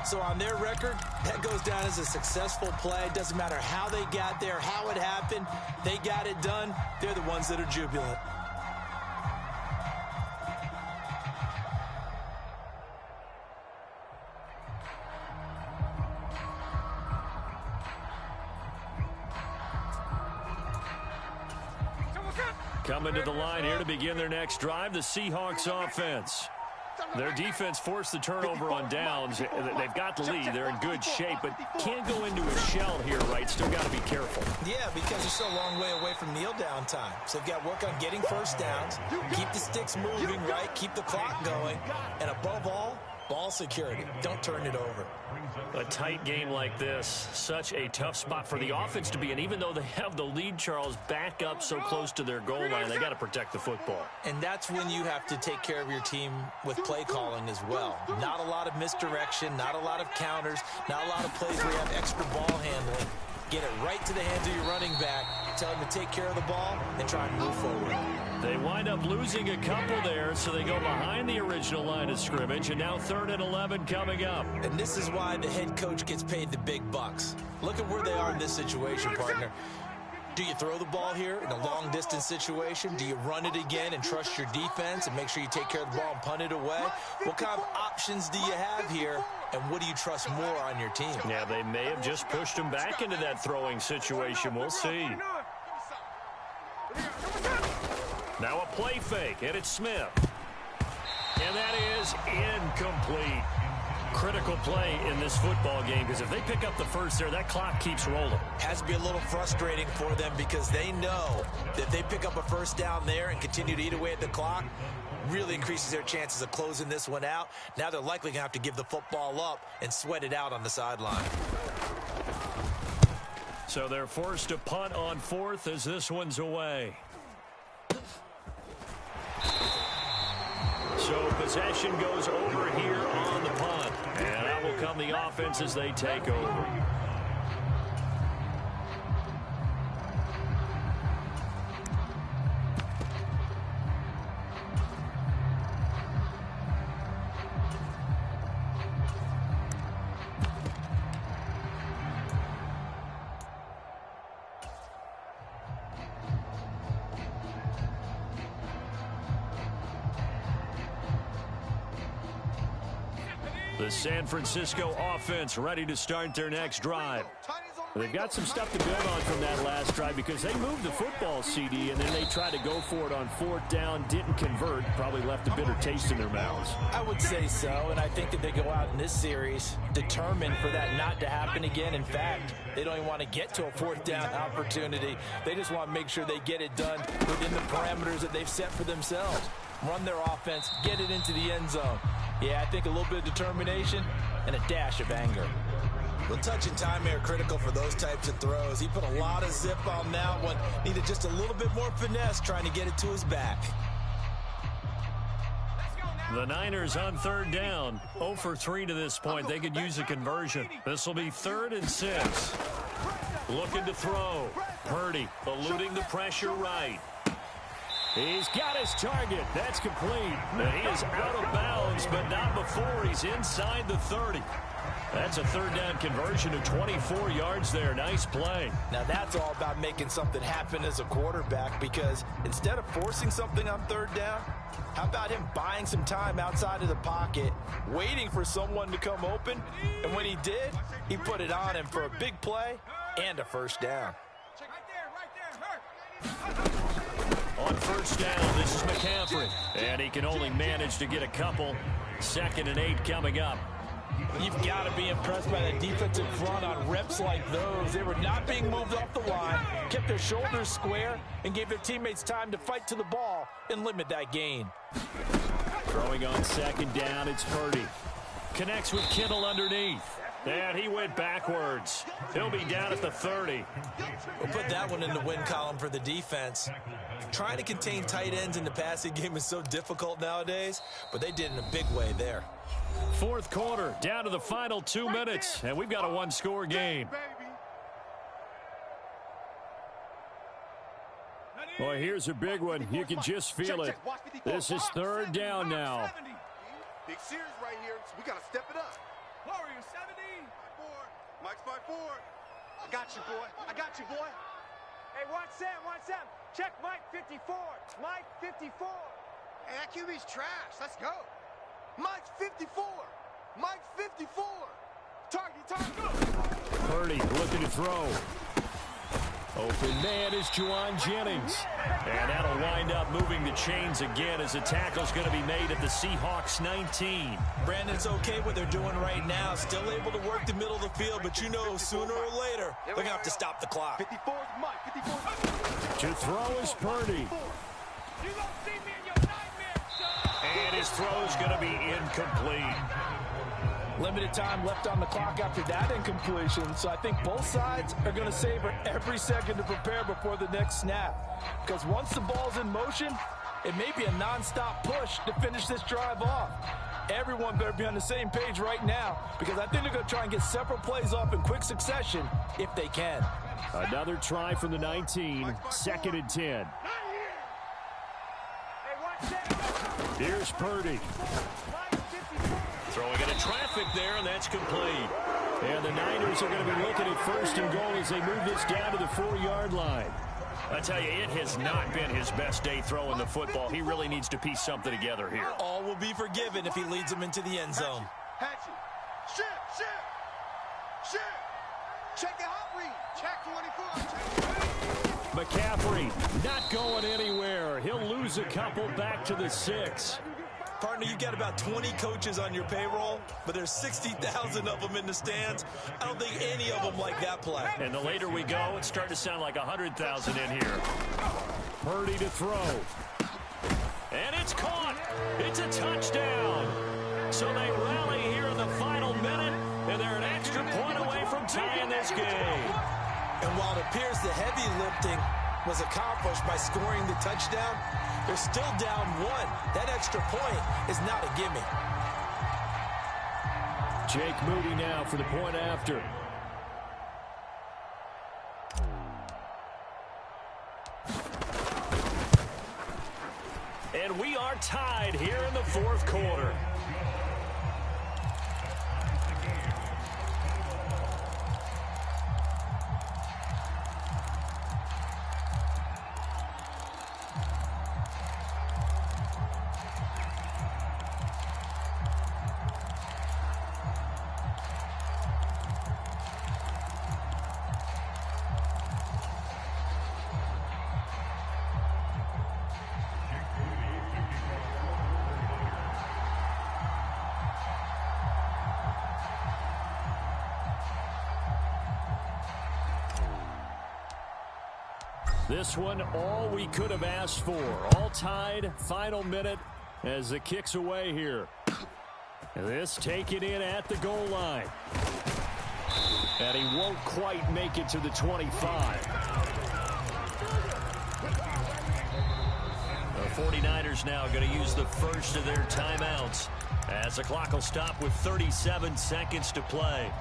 So on their record, that goes down as a successful play. Doesn't matter how they got there, how it happened. They got it done. They're the ones that are jubilant.
Coming to the line here to begin their next drive, the Seahawks offense. Their defense forced the turnover on downs. They've got the lead. They're in good shape, but can't go into a shell here, right? Still got to be careful.
Yeah, because they're still a long way away from kneel down time. So they've got to work on getting first downs, keep the sticks moving, right? Keep the clock going. And above all, ball security. Don't turn it over.
A tight game like this, such a tough spot for the offense to be in. Even though they have the lead, Charles, back up so close to their goal line, they got to protect the football.
And that's when you have to take care of your team with play calling as well. Not a lot of misdirection, not a lot of counters, not a lot of plays where you have extra ball handling. Get it right to the hands of your running back, tell him to take care of the ball, and try and move forward.
They wind up losing a couple there, so they go behind the original line of scrimmage, and now 3rd and 11 coming up.
And this is why the head coach gets paid the big bucks. Look at where they are in this situation, partner. Do you throw the ball here in a long-distance situation? Do you run it again and trust your defense and make sure you take care of the ball and punt it away? What kind of options do you have here, and what do you trust more on your team?
Yeah, they may have just pushed him back into that throwing situation. We'll see. Now a play fake, and it's Smith. And that is incomplete. Critical play in this football game, because if they pick up the first there, that clock keeps rolling.
Has to be a little frustrating for them because they know that if they pick up a first down there and continue to eat away at the clock, really increases their chances of closing this one out. Now they're likely going to have to give the football up and sweat it out on the sideline.
So they're forced to punt on 4th as this one's away. So possession goes over here on the punt. And out will come the offense as they take over. The San Francisco offense ready to start their next drive. They've got some stuff to build on from that last drive because they moved the football, CD, and then they tried to go for it on 4th down, didn't convert, probably left a bitter taste in their mouths.
I would say so, and I think that they go out in this series determined for that not to happen again. In fact, they don't even want to get to a 4th down opportunity. They just want to make sure they get it done within the parameters that they've set for themselves. Run their offense, get it into the end zone. Yeah, I think a little bit of determination and a dash of anger. The touch and time are critical for those types of throws. He put a lot of zip on that one. Needed just a little bit more finesse trying to get it to his back.
The Niners on 3rd down. 0 for 3 to this point. They could use a conversion. This will be 3rd and 6. Looking to throw. Purdy eluding the pressure right. He's got his target. That's complete. And he is out of bounds, but not before he's inside the 30. That's a 3rd down conversion of 24 yards there. Nice play.
Now that's all about making something happen as a quarterback, because instead of forcing something on 3rd down, how about him buying some time outside of the pocket, waiting for someone to come open, and when he did, he put it on him for a big play and a 1st down.
On 1st down, this is McCaffrey. And he can only manage to get a couple. 2nd and 8 coming up.
You've got to be impressed by the defensive front on reps like those. They were not being moved off the line, kept their shoulders square, and gave their teammates time to fight to the ball and limit that gain.
Throwing on 2nd down, it's Purdy. Connects with Kittle underneath. And he went backwards. He'll be down at the 30.
We'll put that one in the win column for the defense. Trying to contain tight ends in the passing game is so difficult nowadays, but they did in a big way there.
4th quarter, down to the final 2 minutes, and we've got a 1-score game. Boy, here's a big one. You can just feel it. This is 3rd down now.
Big series right here. We got to step it up.
Warrior 70.
Mike's 5-4.
I got you, boy. I got you, boy. Hey, watch Sam, watch Sam. Check Mike 54. Mike 54. Hey, that QB's trash. Let's go. Mike 54. Mike 54. Target, target.
Purdy looking to throw.
Open man is Juwan Jennings. And that'll wind up moving the chains again as the tackle's going to be made at the Seahawks 19.
Brandon, it's okay what they're doing right now. Still able to work the middle of the field, but you know sooner or later they're going to have to stop the clock.
54 is Mike. 54.
To throw is Purdy.
You don't see me in your nightmare, son.
And his throw's going to be incomplete.
Limited time left on the clock after that incompletion, so I think both sides are going to savor every second to prepare before the next snap. Because once the ball's in motion, it may be a nonstop push to finish this drive off. Everyone better be on the same page right now, because I think they're going to try and get several plays off in quick succession if they can.
Another try from the 19, 2nd and 10. Here's Purdy. Throwing into traffic there, and that's complete. And the Niners are going to be looking at 1st and goal as they move this down to the 4-yard line. I tell you, it has not been his best day throwing the football. He really needs to piece something together here.
All will be forgiven if he leads them into the end zone.
Hatchet. Shit. Check the hot read. Check 24.
McCaffrey not going anywhere. He'll lose a couple back to the 6.
Partner, you've got about 20 coaches on your payroll, but there's 60,000 of them in the stands. I don't think any of them like that play.
And the later we go, it's starting to sound like 100,000 in here. Purdy to throw. And it's caught. It's a touchdown. So they rally here in the final minute, and they're an extra point away from tying this game.
And while it appears the heavy lifting was accomplished by scoring the touchdown, they're still down 1. That extra point is not a gimme.
Jake Moody now for the point after. And we are tied here in the 4th quarter. This one, all we could have asked for. All tied, final minute as the kick's away here. And this taken in at the goal line. And he won't quite make it to the 25. The 49ers now going to use the first of their timeouts as the clock will stop with 37 seconds to play.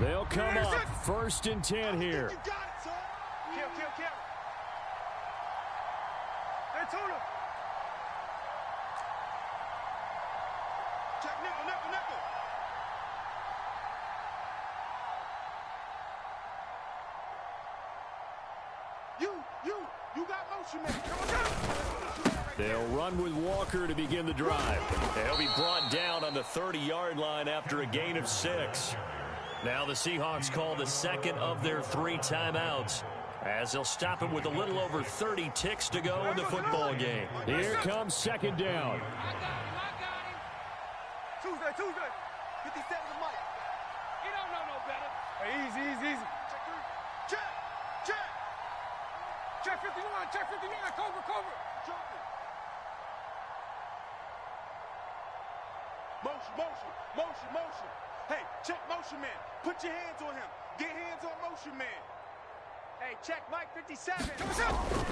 They'll come up 1st and 10 here.
You got it, son.
Kill. They're Tuna.
Check nickel. You got motion, man. Come on.
They'll run with Walker to begin the drive. They'll be brought down on the 30-yard line after a gain of 6. Now the Seahawks call the second of their 3 timeouts as they'll stop it with a little over 30 ticks to go in the football game. Here comes 2nd down.
I got him. Tuesday.
57 to Mike.
He don't know no better.
Hey, easy.
Check 59. Cover.
Motion. Hey, check motion man. Put your hands on him. Get hands on motion man.
Hey, check Mike 57.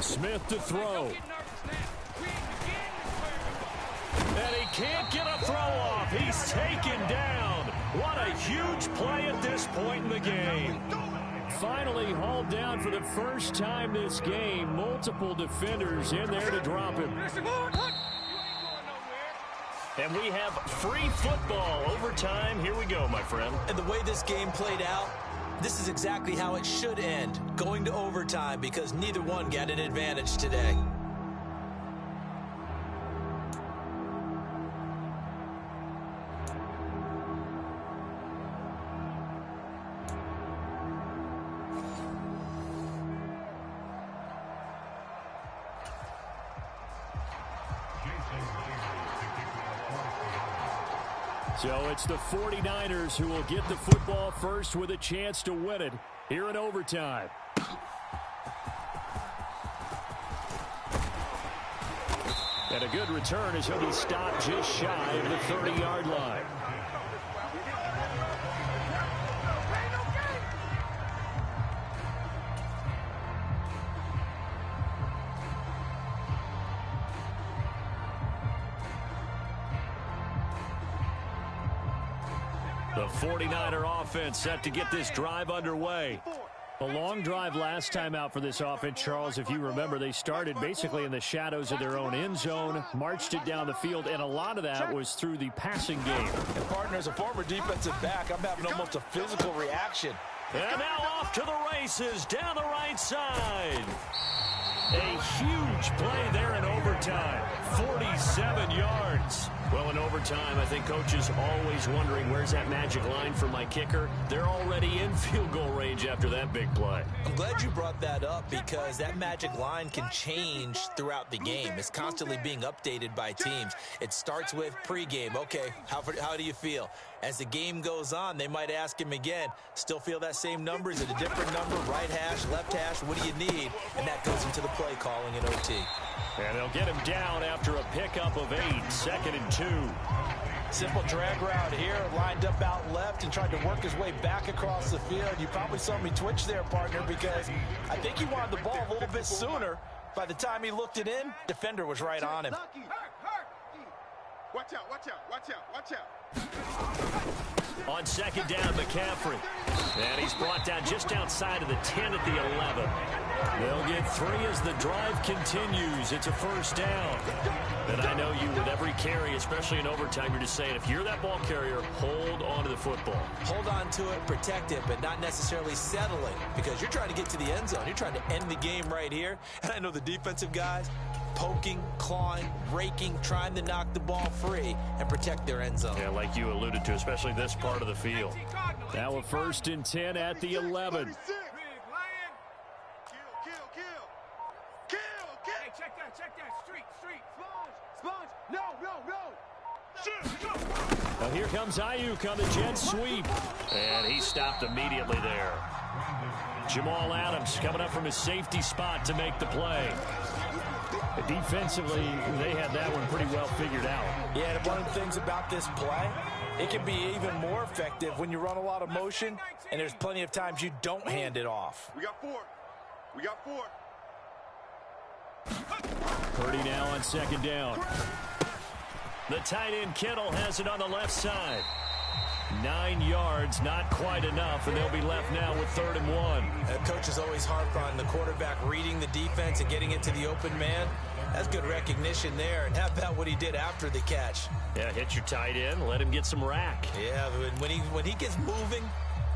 Smith to throw.
Don't get nervous now. We ain't beginning to square.
And he can't get a throw off. He's taken down. What a huge play at this point in the game. Finally hauled down for the first time this game. Multiple defenders in there to drop him.
Listen, you ain't going nowhere.
And we have free football overtime. Here we go, my friend.
And the way this game played out, this is exactly how it should end, going to overtime, because neither one got an advantage today.
So it's the 49ers who will get the football first with a chance to win it here in overtime. And a good return as he'll be stopped just shy of the 30-yard line. The 49er offense set to get this drive underway. A long drive last time out for this offense, Charles. If you remember, they started basically in the shadows of their own end zone, marched it down the field, and a lot of that was through the passing game.
And partner, as a former defensive back, I'm having almost a physical reaction.
And now off to the races down the right side. A huge play there in overtime. 47 yards. Well, in overtime, I think Coach is always wondering, where's that magic line for my kicker? They're already in field goal range after that big play.
I'm glad you brought that up, because that magic line can change throughout the game. It's constantly being updated by teams. It starts with pregame. Okay, how do you feel? As the game goes on, they might ask him again, still feel that same number? Is it a different number? Right hash, left hash, what do you need? And that goes into the play calling in OT.
And they'll get him down after a pickup of 8, 2nd and 2.
Simple drag route here, lined up out left and tried to work his way back across the field. You probably saw me twitch there, partner, because I think he wanted the ball a little bit sooner. By the time he looked it in, defender was right on him.
Watch out, watch out, watch out, watch out.
On 2nd down, McCaffrey. And he's brought down just outside of the 10 at the 11. They'll get 3 as the drive continues. It's a 1st down. And I know you, with every carry, especially in overtime, you're just saying, if you're that ball carrier, hold on to the football.
Hold on to it, protect it, but not necessarily settling, because you're trying to get to the end zone. You're trying to end the game right here. And I know the defensive guys, poking, clawing, raking, trying to knock the ball free and protect their end zone.
Yeah, like you alluded to, especially this part of the field. Now a 1st and 10 at the 11. Well, here comes Ayuk on the jet sweep. And he stopped immediately there. Jamal Adams coming up from his safety spot to make the play. Defensively, they had that one pretty well figured out.
Yeah, and one of the things about this play, it can be even more effective when you run a lot of motion, and there's plenty of times you don't hand it off.
We got 4. We got 4.
Purdy now on 2nd down. The tight end Kittle has it on the left side. 9 yards, not quite enough, and they'll be left now with 3rd and 1.
Coaches always harp on the quarterback reading the defense and getting it to the open man. That's good recognition there. And how about what he did after the catch?
Yeah, hit your tight end, let him get some rack.
Yeah, when he gets moving,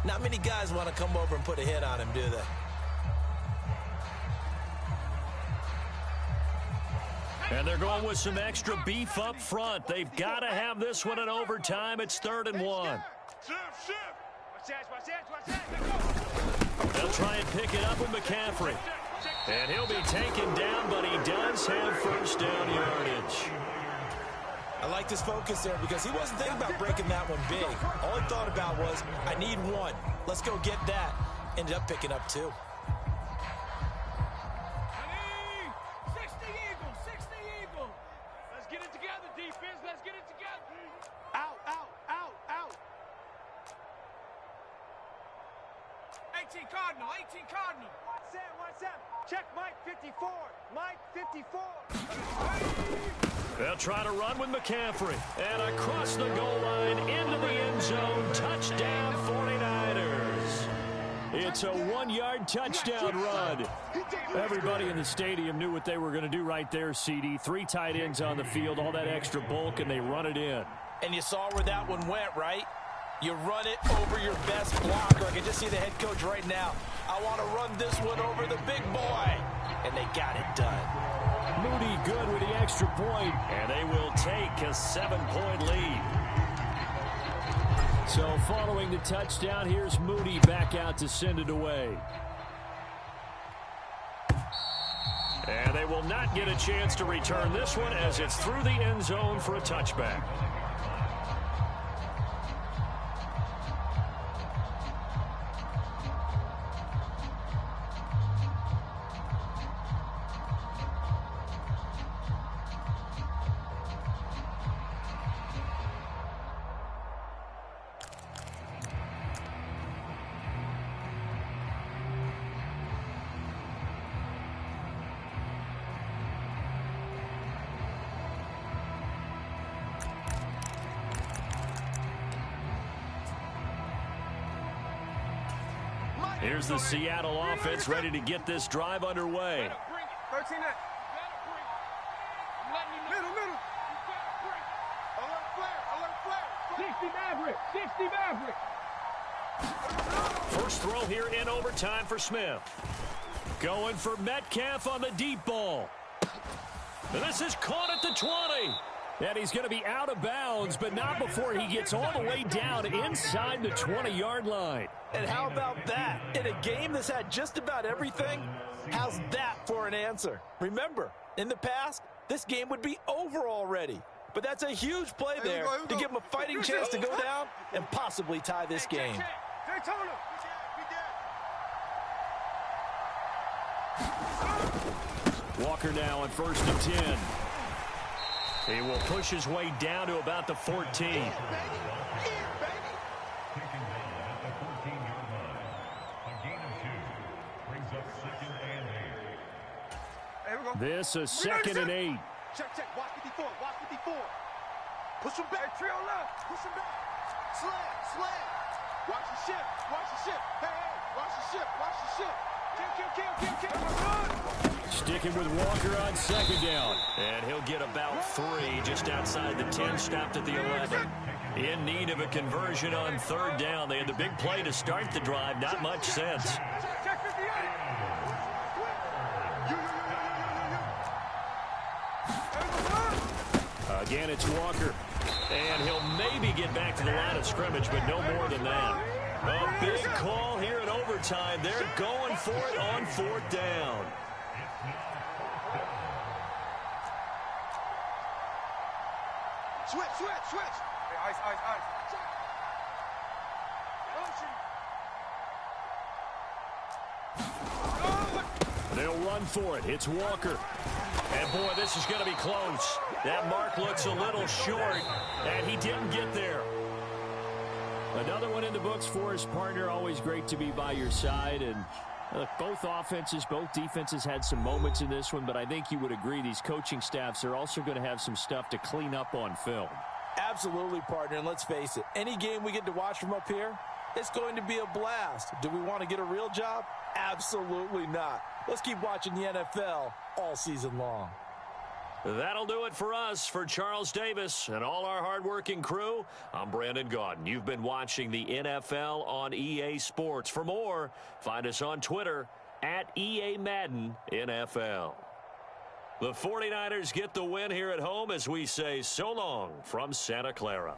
not many guys want to come over and put a hit on him, do they?
And they're going with some extra beef up front. They've got to have this one in overtime. It's 3rd and 1. They'll try and pick it up with McCaffrey. And he'll be taken down, but he does have 1st down yardage.
I like this focus there, because he wasn't thinking about breaking that one big. All he thought about was, I need 1. Let's go get that. Ended up picking up 2.
Cardinal. Watch that. Check Mike 54. Mike 54.
They'll try to run with McCaffrey. And across the goal line into the end zone. Touchdown 49ers. It's a 1-yard touchdown run. Everybody in the stadium knew what they were going to do right there, CD. 3 tight ends on the field, all that extra bulk, and they run it in.
And you saw where that one went, right? You run it over your best blocker. I can just see the head coach right now. I want to run this one over the big boy. And they got it done.
Moody good with the extra point, and they will take a 7-point lead. So following the touchdown, here's Moody back out to send it away. And they will not get a chance to return this one as it's through the end zone for a touchback. Here's the Seattle offense ready to get this drive underway.
13 that. Middle. Alert flare. 60 Maverick.
First throw here in overtime for Smith. Going for Metcalf on the deep ball. And this is caught at the 20. And he's going to be out of bounds, but not before he gets all the way down inside the 20-yard line.
And how about that? In a game that's had just about everything, how's that for an answer? Remember, in the past, this game would be over already. But that's a huge play there to give him a fighting chance to go down and possibly tie this game.
Walker now on 1st and 10. He will push his way down to about the 14. This is 2nd and 8.
Check. Watch 54. Push him back. Trio left. Push him back. Slam. Watch the ship. Hey, watch the ship. Kill.
Sticking with Walker on 2nd down. And he'll get about 3 just outside the 10, stopped at the 11. In need of a conversion on 3rd down. They had the big play to start the drive. Not much sense. Again, it's Walker. And he'll maybe get back to the line of scrimmage, but no more than that. A big call here in overtime. They're going for it on 4th down.
Switch.
Hey, ice.
They'll run for it. It's Walker. And, boy, this is going to be close. That mark looks a little short, and he didn't get there. Another one in the books for his partner. Always great to be by your side. And look, both offenses, both defenses had some moments in this one, but I think you would agree these coaching staffs are also going to have some stuff to clean up on film.
Absolutely, partner, and let's face it, any game we get to watch from up here, it's going to be a blast. Do we want to get a real job? Absolutely not. Let's keep watching the NFL all season long.
That'll do it for us. For Charles Davis and all our hardworking crew, I'm Brandon Gaudin. You've been watching the NFL on EA Sports. For more, find us on Twitter at EA Madden NFL. The 49ers get the win here at home as we say so long from Santa Clara.